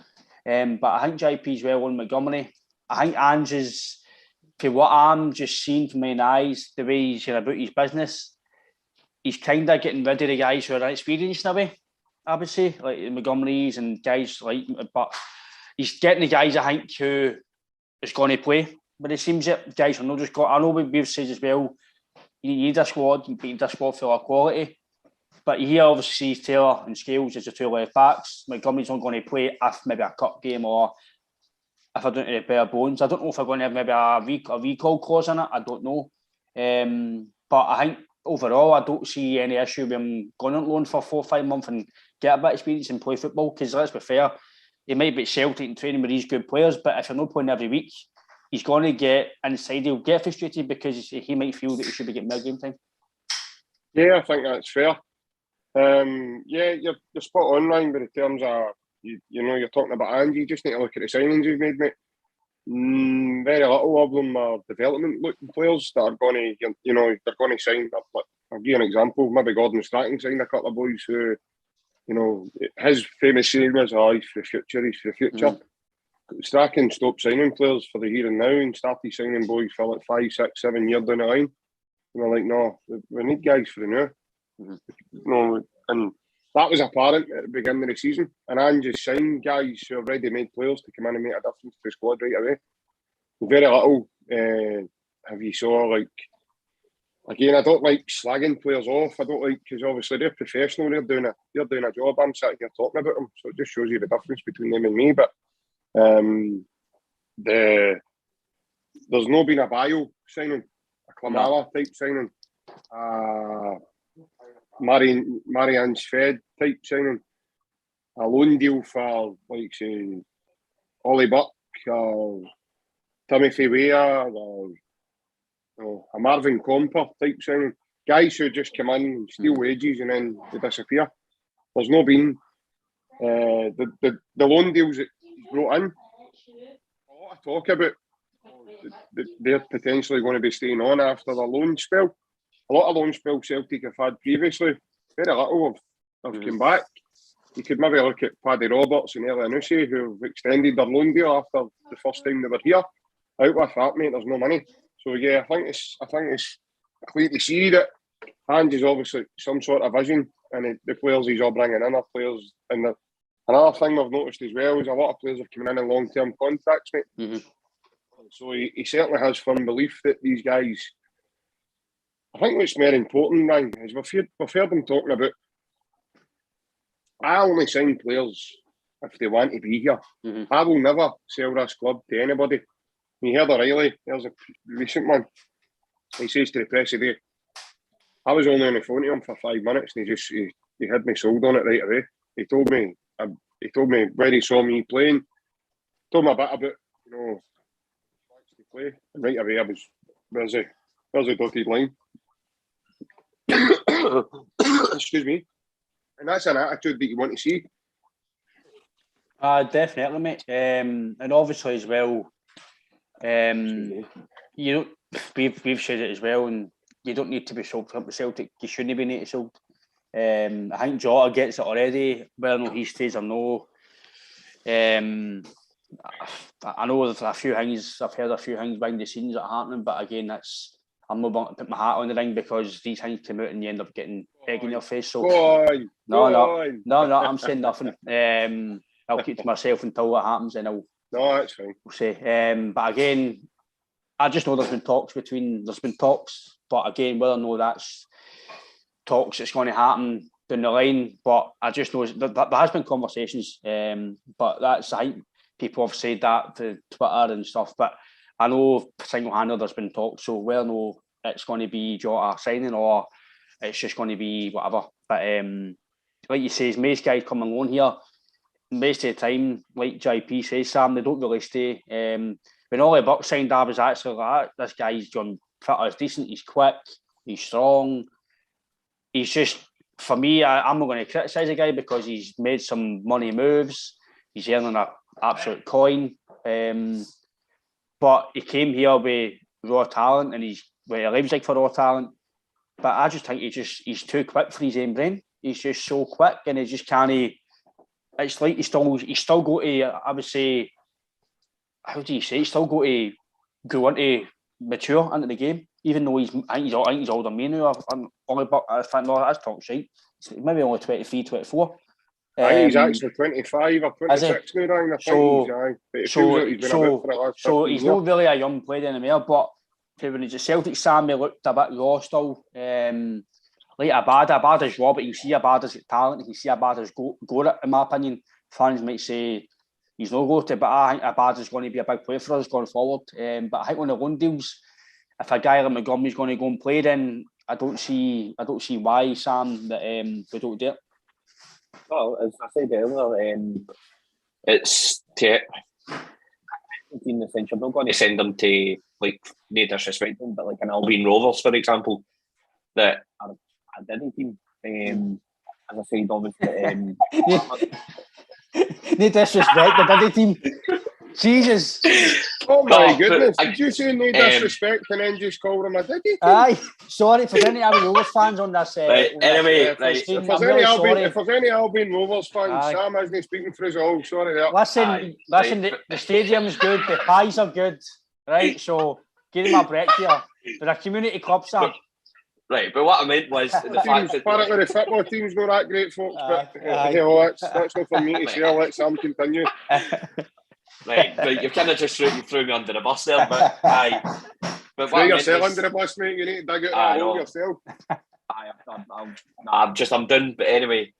but I think JP's well on Montgomery. I think Ange is, for what I'm just seeing from my own eyes, the way he's going about his business, he's kind of getting rid of the guys who are inexperienced in a way, I would say, like the Montgomerys and guys like, but he's getting the guys, I think, who is going to play. But it seems that guys are not just got, I know we've said as well, you need a squad, you need a squad for our quality. But he obviously sees Taylor and Scales as the 2 left backs. Montgomery's not going to play if maybe a cup game or if I don't know bare bones. I don't know if I'm going to have maybe a recall clause in it. I don't know. But I think overall, I don't see any issue with him going on loan for 4 or 5 months and get a bit of experience and play football. Because let's be fair, he might be at Celtic and training with these good players, but if you're not playing every week, he's going to get inside. He'll get frustrated because he might feel that he should be getting more game time. Yeah, I think that's fair. Yeah, you're spot on, Ryan, but in terms of, you know, you're talking about Andy, you just need to look at the signings you've made, mate. Very little of them are development-looking players that are going to, you know, they're going to sign. I'll give you an example. Maybe Gordon Strachan signed a couple of boys who, you know, his famous saying was, he's for the future, he's for the future. Mm-hmm. Strachan stopped signing players for the here and now and started signing boys for like 5, 6, 7 years down the line. And we're like, no, we need guys for the now. Mm-hmm. You know, and that was apparent at the beginning of the season. And Ange just signed guys who have already made players to come in and make a difference to the squad right away. Very little have you saw, like, again, I don't like slagging players off. I don't like, because obviously they're professional, they're doing a job. I'm sitting here talking about them, so it just shows you the difference between them and me. But there's no been a bio signing, a Klamala type signing, Marianne Sved type signing, a loan deal for, like, say, Ollie Buck, Timothy Weah, or a Marvin Comper type signing. Guys who just come in and steal wages and then they disappear. There's no been the loan deals that he's brought in. A lot of talk about they're potentially going to be staying on after the loan spell. A lot of loan spells Celtic have had previously. Very little have come back. You could maybe look at Paddy Roberts and Elyounoussi, who have extended their loan deal after the first time they were here. Out with that, mate, there's no money. So yeah, I think it's clear to see that Ange is obviously some sort of vision, and the players he's all bringing in are players. And another thing I've noticed as well is a lot of players are coming in long-term contracts, mate. Mm-hmm. So he certainly has firm belief that these guys. I think what's more important, Ryan, is we've heard them talking about. I only sign players if they want to be here. Mm-hmm. I will never sell this club to anybody. You heard O'Reilly, there's a recent one. He says to the press today, I was only on the phone to him for 5 minutes and he had me sold on it right away. He told me where he saw me playing, told me a bit about, you know, to play. And right away I was, where's the dotted line? Excuse me. And that's an attitude that you want to see. Definitely, mate. And obviously as well, you know, we've said it as well, and you don't need to be sold for Celtic. You shouldn't be need to sold. I think Jota gets it already. Whether or not he stays or no. I know there's a few things. I've heard a few things behind the scenes that are happening, but again, I'm not going to put my hat on the ring because these things come out and you end up getting egg in your face. So no, I'm saying nothing. I'll keep to myself until what happens, and I'll. No, that's fine. We'll say. But again, I just know there's been talks, but again, whether or not that's talks that's going to happen down the line, but I just know there has been conversations. But that's, I think people have said that to Twitter and stuff, but I know single-handed there's been talks, so whether or not it's going to be Jota signing or it's just going to be whatever. But like you say, most guys come on loan here. Most of the time, like JP says, Sam, they don't really stay. when Ollie Buck signed, I was actually like, this guy's John Fitter is decent, he's quick, he's strong. He's just, for me, I'm not going to criticise the guy because he's made some money moves. He's earning an absolute coin. But he came here with raw talent and he leaves like for raw talent. But I just think he's too quick for his own brain. He's just so quick and he just can't. It's like he's still got to, I would say, how do you say? He's still got to go into mature into the game, even though I think he's older than me now. Only, but I think no, that's talk shit. He's maybe only 23, 24. I think he's actually 25 or 26 now, Ryan. I think so he's not really a young player anymore, but when he's at Celtic, Sammy looked a bit raw still. Like Abada's raw, but you see Abada's talent, you see Abada's got it, in my opinion. Fans might say he's not got it, but I think Abada's going to be a big player for us going forward. But I think on the loan deals, if a guy like Montgomery's going to go and play, then I don't see why, Sam, that we don't do it. Well, as I said earlier, it's in the sense you're not going to send them to, like, no disrespect them, but like an Albion Rovers, for example, that are a Diddy team. As I said, obviously. No disrespect, the Diddy team. Jesus. Oh my goodness! Did you say no disrespect and then just call them a Diddy team? Aye, sorry for any Albion Rovers fans on this. Anyway, if there's any Albion Rovers fans, Sam isn't speaking for us all. Sorry. Listen. The stadium's good, the pies are good, right? So give them a break here. They're a community club, Sam. Right, but what I meant was the fact that apparently the football team's not that great, folks. But that's not for me to say. I'll let Sam continue. Right, but you've kind of just threw me under the bus there, but aye. But throw yourself under the bus, mate. You need to dig out that hole yourself. I'm done. But anyway,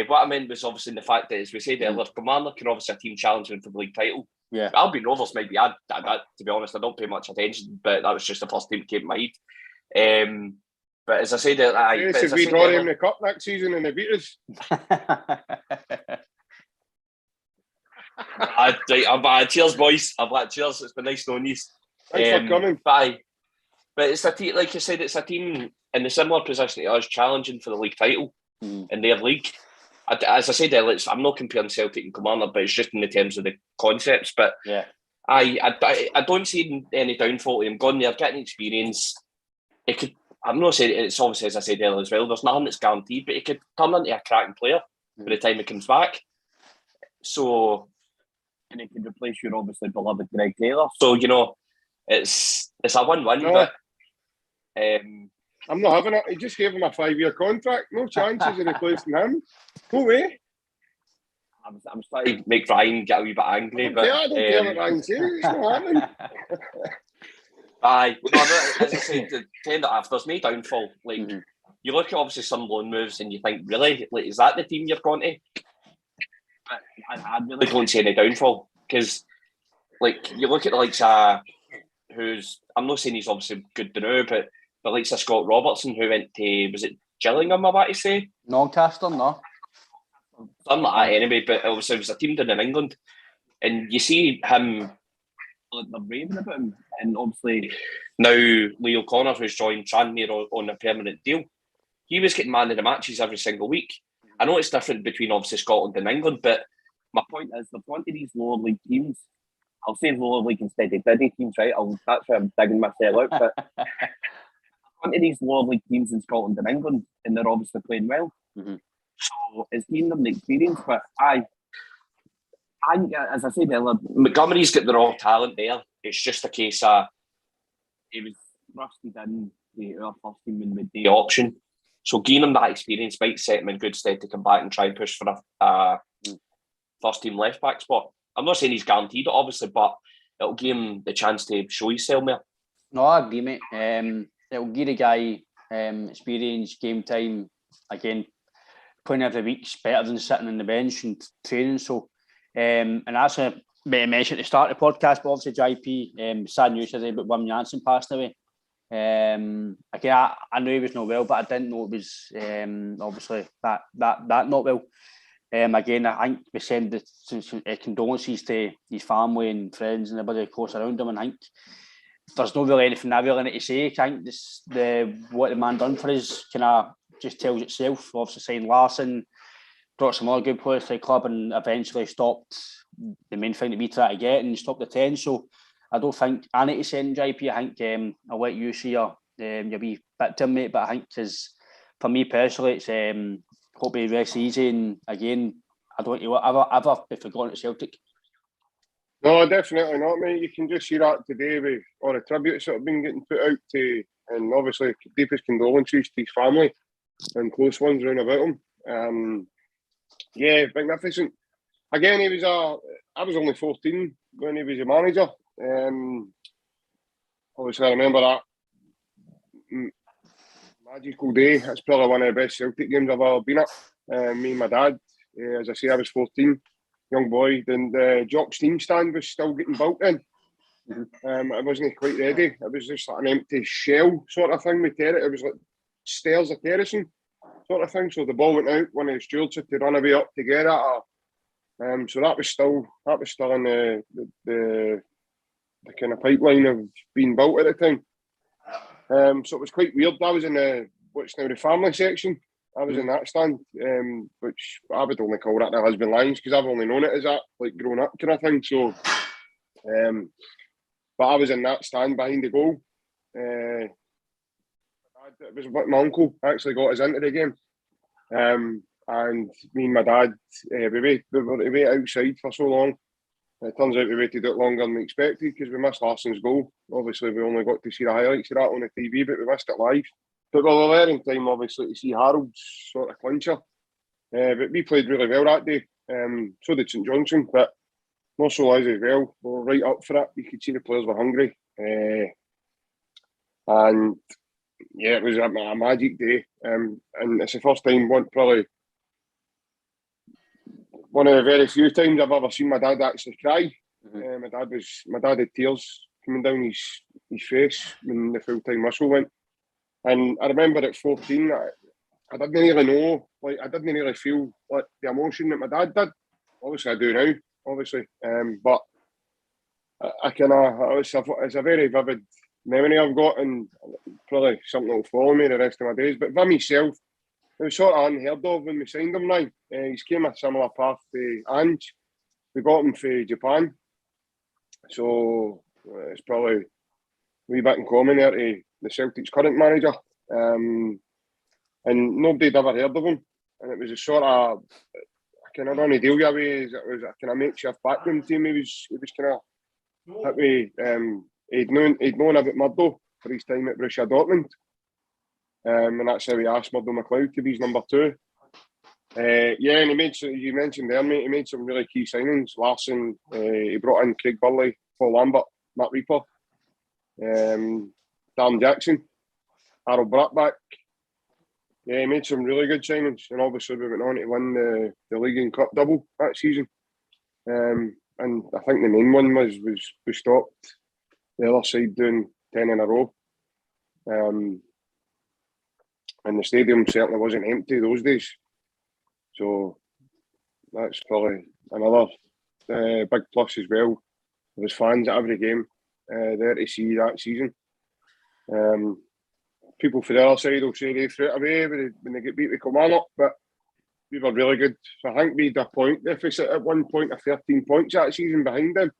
what I meant was obviously the fact that, as we said earlier, Commander can obviously a team challenging for the league title. Yeah, Albion Rovers maybe. To be honest, I don't pay much attention, but that was just the first team that came to my head. But as I said, if we draw them the cup next season and they beat us. Cheers, boys. Cheers. It's been nice knowing you. Thanks for coming. Bye. But it's a team, like you said, it's a team in a similar position to us, challenging for the league title in their league. As I said earlier, I'm not comparing Celtic and Kilmarnock, but it's just in the terms of the concepts. But yeah, I don't see any downfall to him. Gone there, getting experience. It could. I'm not saying it's obviously, as I said earlier as well, there's nothing that's guaranteed, but he could turn into a cracking player by the time he comes back. So, and he can replace your obviously beloved Greg Taylor. So, it's a win-win. No. But I'm not having it. He just gave him a 5-year contract. No chances of replacing him. No way. I'm starting to make Ryan get a wee bit angry. But I don't care what Ryan says. It's not happening. Aye, as I said, the end of there's no downfall. Like you look at obviously some loan moves and you think, really, like, is that the team you're going to? But I really don't see any downfall because, like, you look at the likes of who's I'm not saying he's obviously good now, but the likes of Scott Robertson who went to, was it Gillingham? I want to say Doncaster, no, something like that anyway. But obviously it was a team down in England, and you see him. They're raving about him, and obviously now Leo Connor, who's joined Tranmere on a permanent deal, he was getting man of the matches every single week. I know it's different between obviously Scotland and England, but my point is there's one of these lower league teams. I'll say lower league instead of Diddy teams, right? That's where I'm digging myself out. But one of these lower league teams in Scotland and England, and they're obviously playing well. So it's giving them the experience, but as I said earlier, Montgomery's got the raw talent there. It's just a case of he was rusted in our first team in the option. So giving him that experience might set him in good stead to come back and try and push for a first team left back spot. I'm not saying he's guaranteed it, obviously, but it'll give him the chance to show himself more. No, I agree, mate. It'll give the guy experience, game time. Again, playing every week's better than sitting on the bench and training. So. And that's a mention at the start of the podcast, but obviously JP, sad news today about Wim Jansen passing away. Again, I knew he was not well, but I didn't know it was obviously that not well. Again, I think we send the condolences to his family and friends and everybody close around him. And I think there's not really anything I really need to say. I think what the man done for us kind of just tells itself. Obviously, signed Larsson, brought some other good players to the club, and eventually stopped the main thing that we try to get and stopped the 10. So I don't think I need to send JP. I think I'll let you see your wee bit to him, mate. But I think for me personally, it's hope he rests easy. And again, I don't want to ever be forgotten at Celtic. No, definitely not, mate. You can just see that today with all the tributes that have been getting put out to, and obviously deepest condolences to his family and close ones round about him. Yeah, magnificent. Again, I was only 14 when he was a manager. Obviously, I remember that magical day. It's probably one of the best Celtic games I've ever been at. Me and my dad, as I say, I was 14, young boy. Then the Jock's team stand was still getting built in. It wasn't quite ready. It was just like an empty shell sort of thing with terrace. It was like stairs of terracing sort of thing. So the ball went out. One of the stewards had to run away up to get it. So that was still in the kind of pipeline of being built at the time. So it was quite weird. I was in what's now the family section. I was in that stand, which I would only call that the husband lines because I've only known it as that, like growing up kind of thing. So, but I was in that stand behind the goal. It was what my uncle actually got us into the game. And me and my dad, we waited outside for so long. It turns out we waited it longer than we expected because we missed Larsson's goal. Obviously, we only got to see the highlights of that on the TV, but we missed it live. But we were there in time, obviously, to see Harold's sort of clincher. But we played really well that day. So did St Johnstone, but not so as well. We were right up for it. You could see the players were hungry. And yeah, it was a magic day. And it's the first time, probably one of the very few times I've ever seen my dad actually cry. My dad had tears coming down his face when the full-time whistle went. And I remember at 14, I didn't really know, I didn't really feel like the emotion that my dad did. Obviously, I do now, obviously. But it's a very vivid memory I've got, and probably something that will follow me the rest of my days. But for myself, it was sort of unheard of when we signed him now. He's came a similar path to Ange. We got him for Japan. So it's probably a wee bit in common there to the Celtic's current manager. And nobody had ever heard of him. And it was a sort of, I kind of run a deal your way. It was a kind of makeshift backroom team. He was kind of happy. He'd known about Murdo for his time at Borussia Dortmund. And that's how he asked Murdo McLeod to be his number 2. And he made, you mentioned there, mate, he made some really key signings. Larsson, he brought in Craig Burley, Paul Lambert, Matt Reaper, Darren Jackson, Harold Brattbach. Yeah, he made some really good signings, and obviously we went on to win the league and cup double that season. And I think the main one was we stopped the other side doing 10 in a row. And the stadium certainly wasn't empty those days. So that's probably another big plus as well. There was fans at every game there to see that season. People for the other side will say they threw it away when they get beat with Kilmarnock, but we were really good. So I think we had a point deficit at one point of 13 points that season behind them.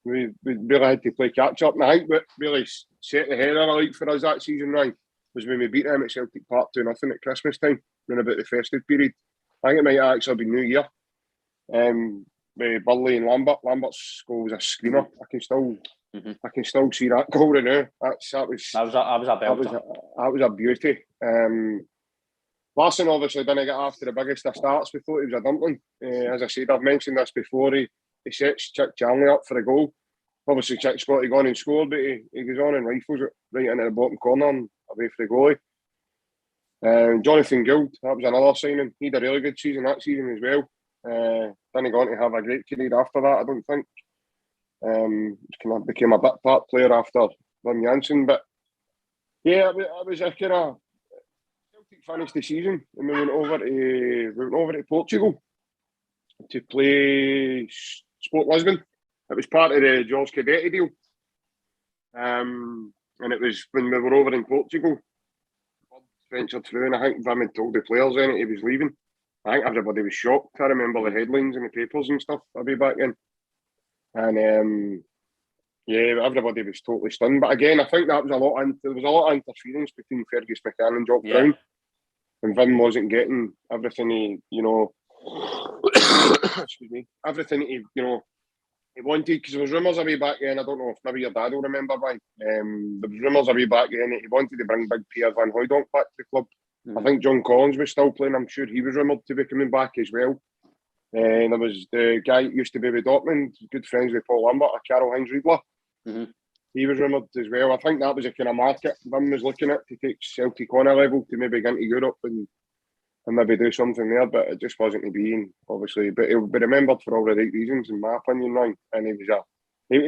We really had to play catch up. And I think what really set the header alight for us that season, Ryan, was when we beat them at Celtic Park 2-0 at Christmas time, around about the festive period. I think it might actually be New Year. With Burley and Lambert. Lambert's goal was a screamer. I can still see that goal now. That was a beauty. Larsson obviously didn't get after the biggest of starts. We thought he was a dumpling. As I said, I've mentioned this before. He sets Chick Charnley up for a goal. Obviously, Chick's got to go on and score, but he goes on and rifles it right into the bottom corner and away for the goalie. Jonathan Guild, that was another signing. He had a really good season that season as well. Didn't go on to have a great career after that, I don't think. Kind of became a bit part player after Lynn Jansen, but yeah, it was a kind of Celtic finished the season and we went over to Portugal to play Sport Lisbon. It was part of the George Cadetti deal. And it was when we were over in Portugal. Ventured through, and I think Vim had told the players then that he was leaving. I think everybody was shocked. I remember the headlines in the papers and stuff way back then. And everybody was totally stunned. But again, I think that was there was a lot of interference between Fergus McCann and Jock Brown. And Vim wasn't getting everything he, excuse me, everything he wanted, because there was rumours a way back then. I don't know if maybe your dad will remember why. There was rumours a way back then that he wanted to bring Big Pierre Van Hooijdonk back to the club. I think John Collins was still playing. I'm sure he was rumoured to be coming back as well. And there was the guy who used to be with Dortmund, good friends with Paul Lambert, Karl-Heinz Riedler. He was rumoured as well. I think that was a kind of market Vim was looking at to take Celtic on a level to maybe get into Europe and maybe do something there, but it just wasn't to be, obviously. But he'll be remembered for all the right reasons, in my opinion, Ryan. And he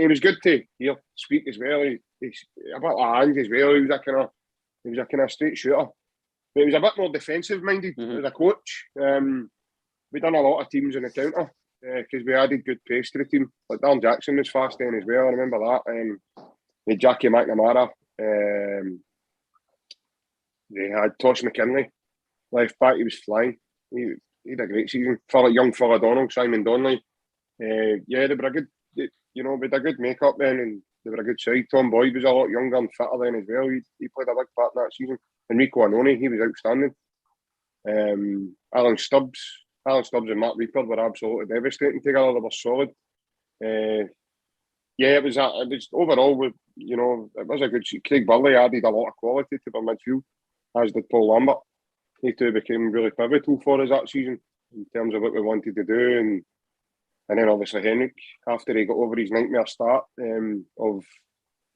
was good to hear speak as well. He's a bit like Ange as well. He was a kind of straight shooter. But he was a bit more defensive minded as a coach. We done a lot of teams in the counter because we added good pace to the team. Like Darren Jackson was fast then as well. I remember that. They had Jackie McNamara. They had Tosh McKinley. Left back, he was flying. He had a great season. Young Phil O'Donnell, Simon Donnelly. They were a good, we had a good make-up then, and they were a good side. Tom Boyd was a lot younger and fitter then as well. He played a big part in that season. Enrico Annoni, he was outstanding. Alan Stubbs and Mark Reaper were absolutely devastating together. They were solid. It was overall, it was a good season. Craig Burley added a lot of quality to their midfield, as did Paul Lambert. They two became really pivotal for us that season in terms of what we wanted to do, and then obviously Henrik, after he got over his nightmare start of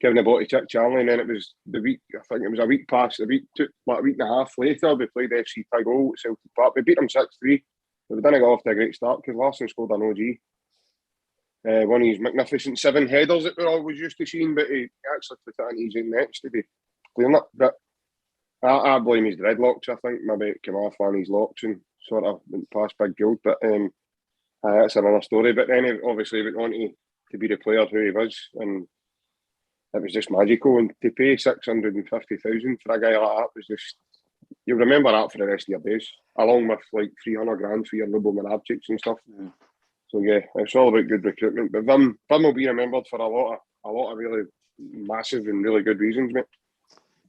giving the ball to Chick Charlie, and then it was the week, I think it was a week and a half later, we played FC Tyrol at Celtic Park. We beat them 6-3. We didn't get off to a great start because Larson scored an OG. One of his magnificent 7 headers that we're always used to seeing, but he actually put it in his own nets to be clearing it. But I blame his dreadlocks. I think maybe it came off on his locks and sort of went past Big Gold. But that's another story. But then he obviously went on to be the player who he was, and it was just magical. And to pay 650,000 for a guy like that was just, you'll remember that for the rest of your days, along with like 300 grand for your Lubo Moravciks and stuff. So yeah, it's all about good recruitment. But Vim will be remembered for a lot of really massive and really good reasons, mate.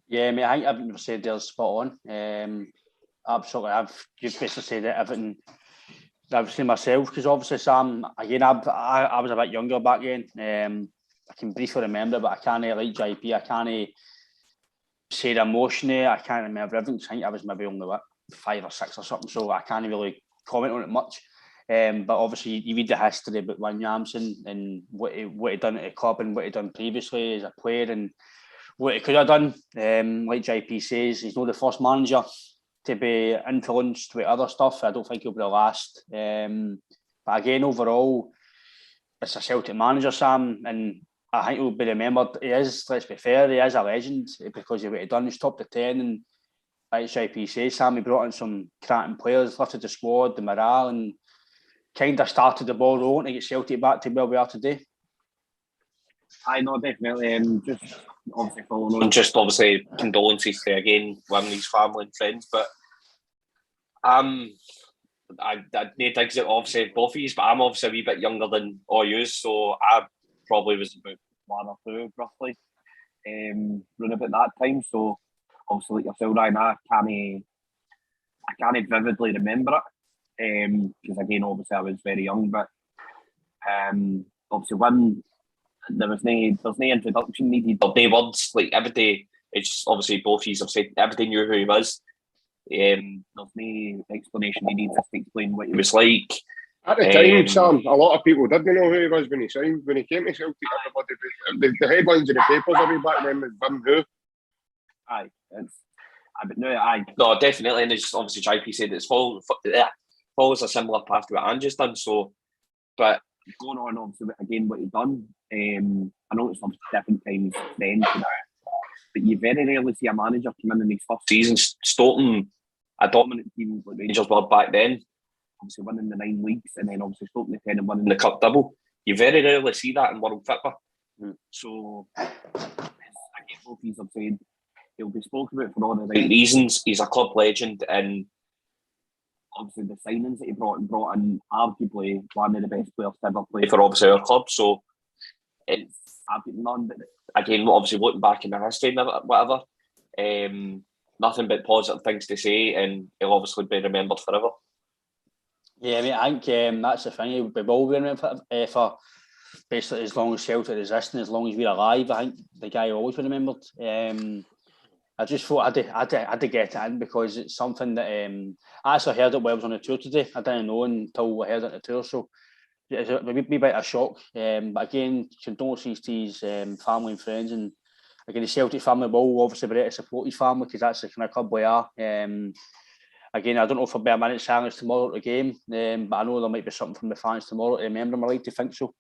Yeah, mate, I think everything you've said there is spot on. Absolutely, you've basically said everything I've seen myself, because obviously, Sam, again, I was a bit younger back then. I can briefly remember, but I can't, like JP, I can't say the emotion there. I can't remember everything. I think I was maybe only 5 or 6 or something, so I can't really comment on it much. But obviously, you read the history about Wayne Jamson and what he done at the club and what he done previously as a player and what he could have done. Like JP says, he's not the first manager to be influenced with other stuff. I don't think he'll be the last. But again, overall, it's a Celtic manager, Sam, and I think he'll be remembered. He is, let's be fair, he is a legend because of what he done. He's top the 10, and like JP says, Sam, he brought in some cracking players, lifted the squad, the morale, and kind of started the ball rolling to get Celtic back to where we are today. I know, definitely. Just obviously following on, just obviously condolences to again Wimley's family and friends. But I need digs at obviously both of you, but I'm obviously a wee bit younger than all you, so I probably was about 1 or 2 roughly, around about that time. So obviously, like yourself, Ryan, I can't vividly remember it, because again, obviously I was very young. But obviously when there's no introduction needed or no words, like everybody, it's obviously both of you have said everybody knew who he was. There's no explanation needed just to explain what he was like. At the time, Sam, a lot of people didn't know who he was when he signed. When he came to Celtic, everybody, the headlines in the papers every back then was Vim who. Aye, no, definitely, and it's obviously JP said it's follows a similar path to what Ange's done. So, but going on obviously again what he done, I know it's some different times then to now, but you very rarely see a manager come in his first season starting a dominant team like Rangers were back then obviously winning the 9 leagues and then obviously stopping the 10 and winning the cup double. You very rarely see that in world football. So, as both of you have said, he'll be spoken about for all the right reasons. He's a club legend, and obviously the signings that he brought in arguably one of the best players to ever play for obviously our club. So it's I've got none but again obviously looking back in the history and whatever, nothing but positive things to say, and he'll obviously be remembered forever. Yeah, I mean, I think that's the thing. We've all been remembered for basically as long as Celtic exists and as long as we're alive. I think the guy will always be remembered. I just thought I had to get it in because it's something that I actually heard it while I was on the tour today. I didn't know until I heard it on the tour, so it's a wee bit of a shock. But again, condolences to his family and friends, and again, the Celtic family will obviously be there to support his family because that's the kind of club we are. Again, I don't know if there'll be a minute silence tomorrow at the game, but I know there might be something from the fans tomorrow to remember them. I like to think so.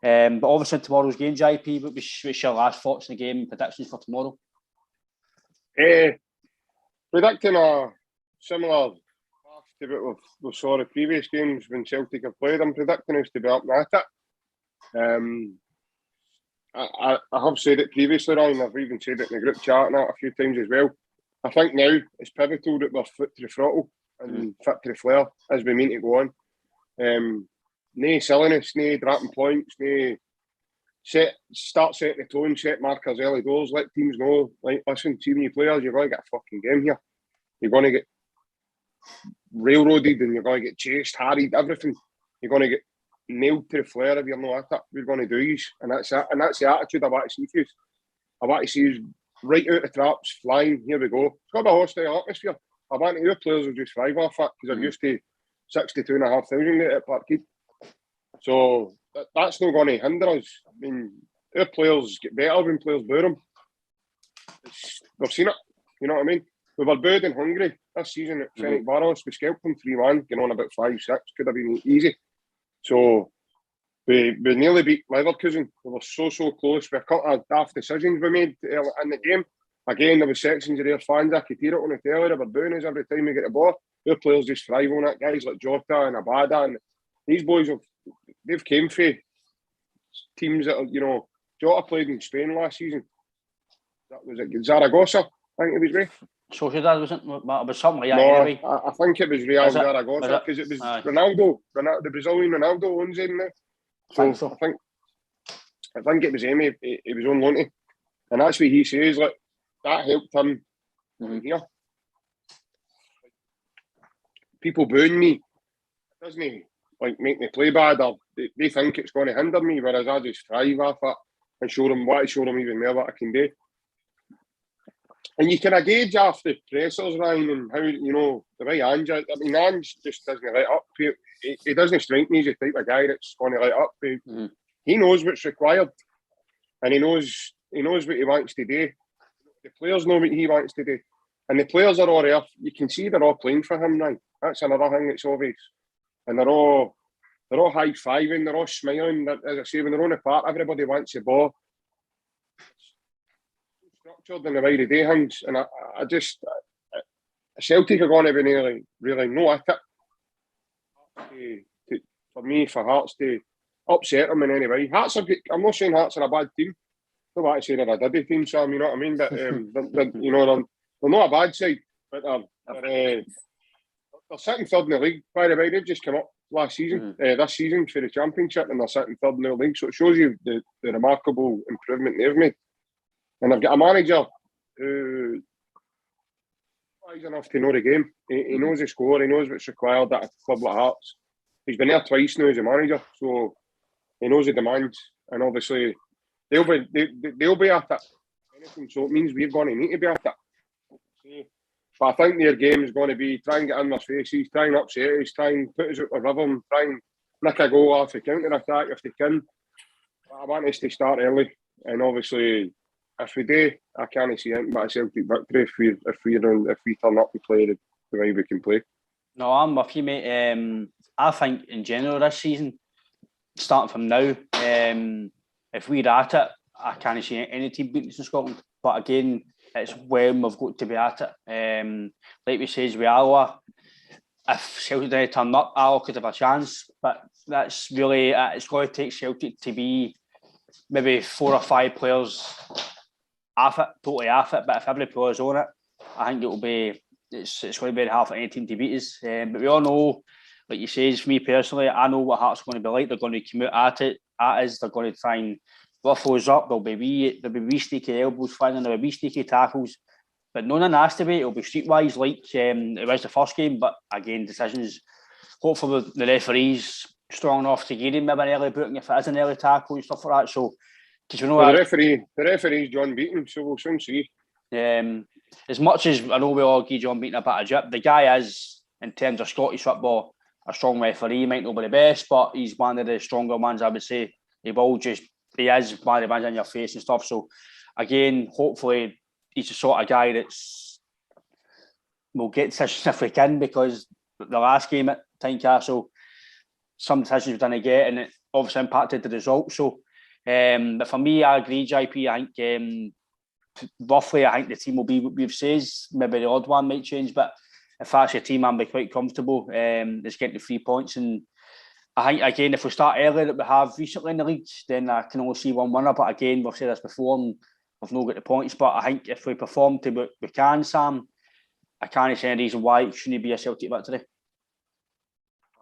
But obviously tomorrow's game, JP, what's your last thoughts on the game and predictions for tomorrow? Predicting a similar to what we saw the previous games when Celtic have played. I'm predicting us to be up and at it. I have said it previously, Ryan. I've even said it in the group chat and that a few times as well. I think now it's pivotal that we're fit to the throttle and fit to the flare as we mean to go on. No silliness, no dropping points, no start setting the tone, set markers early doors, let teams know, like, listen, see when you players, you're going to get a fucking game here. You're going to get railroaded and you're going to get chased, harried, everything. You're going to get nailed to the flare if you're not at it. We're going to do you. And that's it. And that's the attitude I want to see for you. I want to see you right out the traps, flying, here we go. It's got to be a hostile atmosphere. I want to hear players will just thrive off it because they're used to 62,500 at Parkhead. So that's not going to hinder us. I mean, our players get better when players boo them. We've seen it. You know what I mean? We were booed and hungry this season at Fenwick Barrows. We scalped them 3-1, getting on about 5-6. Could have been easy. So we nearly beat Leverkusen. We were so close. We had a couple of daft decisions we made in the game. Again, there were sections of their fans. I could hear it on the telly. They were booing us every time we get the ball. Their players just thrive on it. Guys like Jota and Abada and these boys they've came for teams that are, you know, Jota played in Spain last season. That was it, Zaragoza, I think it was, Ray. Sociedad, wasn't it? It was something like that No, anyway. I think it was Real Zaragoza because it was Ronaldo, the Brazilian Ronaldo owns him now. So I think it was him. He was on loan to, and that's what he says. Like that helped him here. People booing me, doesn't like make me play bad, or they think it's going to hinder me, whereas I just thrive off it and show them even more what I can do. And you can gauge after pressers, Ryan, and how, you know, the way Ange, I mean, Ange just doesn't light up. He doesn't strike me as the type of guy that's going to light up. He knows what's required, and he knows what he wants to do. The players know what he wants to do, and the players are all there. You can see they're all playing for him now. That's another thing that's obvious. And they're all high-fiving, they're all smiling. As I say, when they're on the park, everybody wants the ball. Structured in the way they do things, and I just Celtic are going to be really no at it. For me, for Hearts to upset them in any way. I'm not saying Hearts are a bad team. I don't want to say they're a diddy team, Sam. You know what I mean? But they're not a bad side. But they're sitting third in the league. By the way, they've just come up last season, this season for the Championship, and they're sitting third in the league. So it shows you the remarkable improvement they've made. And I've got a manager who is enough to know the game. He knows the score. He knows what's required at a club like Hearts. He's been there twice now as a manager, so he knows the demands. And obviously, they'll be at it. So it means we're going to need to be at it. But I think their game is going to be try and get in their faces, try and upset us, try and put us out of rhythm, try and nick a goal off the counter-attack if they can. But I want us to start early. And obviously, if we do, I can't see anything but a Celtic victory if we turn up and play the way we can play. No, I'm with you, mate. I think in general this season, starting from now, if we're at it, I can't see any team beating us in Scotland. But again, it's when we've got to be at it. Like we says, we are. if Celtic didn't turn up, Alloa could have a chance. But that's really, it's going to take Celtic to be maybe 4 or 5 players totally off it. But if every player's on it, I think it's going to be half of any team to beat us. But we all know, like you say, for me personally, I know what Hearts are going to be like. They're going to come out at us. They're going to try and rough us up. There'll be wee sneaky elbows flying, there'll be wee sneaky tackles. But none of nasty way. It'll be streetwise like it was the first game. But again, decisions. Hopefully the referee's strong enough to give him maybe an early booking if it is an early tackle and stuff like that. So, because we know the referee's John Beaton, so we'll soon see. As much as I know we all give John Beaton a bit of drip, the guy is, in terms of Scottish football, a strong referee. He might not be the best, but he's one of the stronger ones, I would say. He is one of the ones in your face and stuff. So, again, hopefully, he's the sort of guy we'll get decisions if we can, because the last game at Tynecastle, some decisions we didn't get, and it obviously impacted the result. So, but for me, I agree, JP. I think roughly, I think the team will be what we've said. Maybe the odd one might change, but if that's your team, I'll be quite comfortable. It's getting the 3 points, and I think again, if we start early that we have recently in the league, then I can only see one winner. But again, we've said this before, and we've not got the points. But I think if we perform to what we can, Sam, I can't see any reason why it shouldn't be a Celtic victory.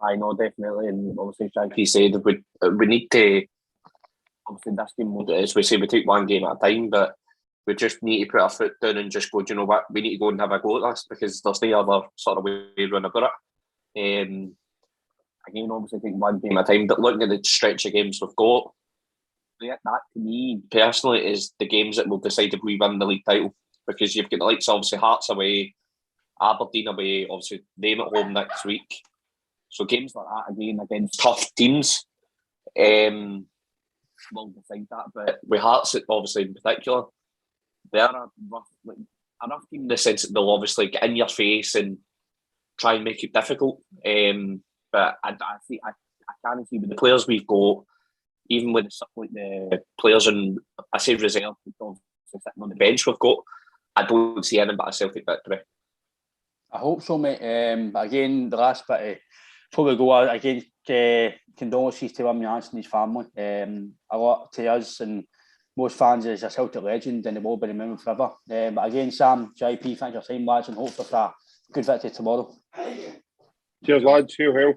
I know, definitely, and obviously, like he said, we need to. Obviously, this game, as we say, we take one game at a time, but we just need to put our foot down and just go, do you know what, we need to go and have a go at this, because there's no other sort of way around about it. Again, obviously, take one game at a time, but looking at the stretch of games we've got, that to me, personally, is the games that will decide if we win the league title, because you've got the likes, obviously, Hearts away, Aberdeen away, obviously, them at home next week. So games like that, again, against tough teams, will decide that. But with Hearts, obviously, in particular, they're a rough team in the sense that they'll obviously get in your face and try and make it difficult. But I can't see with the players we've got, even with the players and I say reserve, sitting on the bench we've got, I don't see anything but a Celtic victory. I hope so, mate. But again, the last bit before we go, again, condolences to William Jansen and his family. A lot to us and most fans is a Celtic legend, and they will be remembered forever. But again, Sam, JP, thanks for your time, lads, and hopefully for a good victory tomorrow. Cheers, lads. Hail, hail.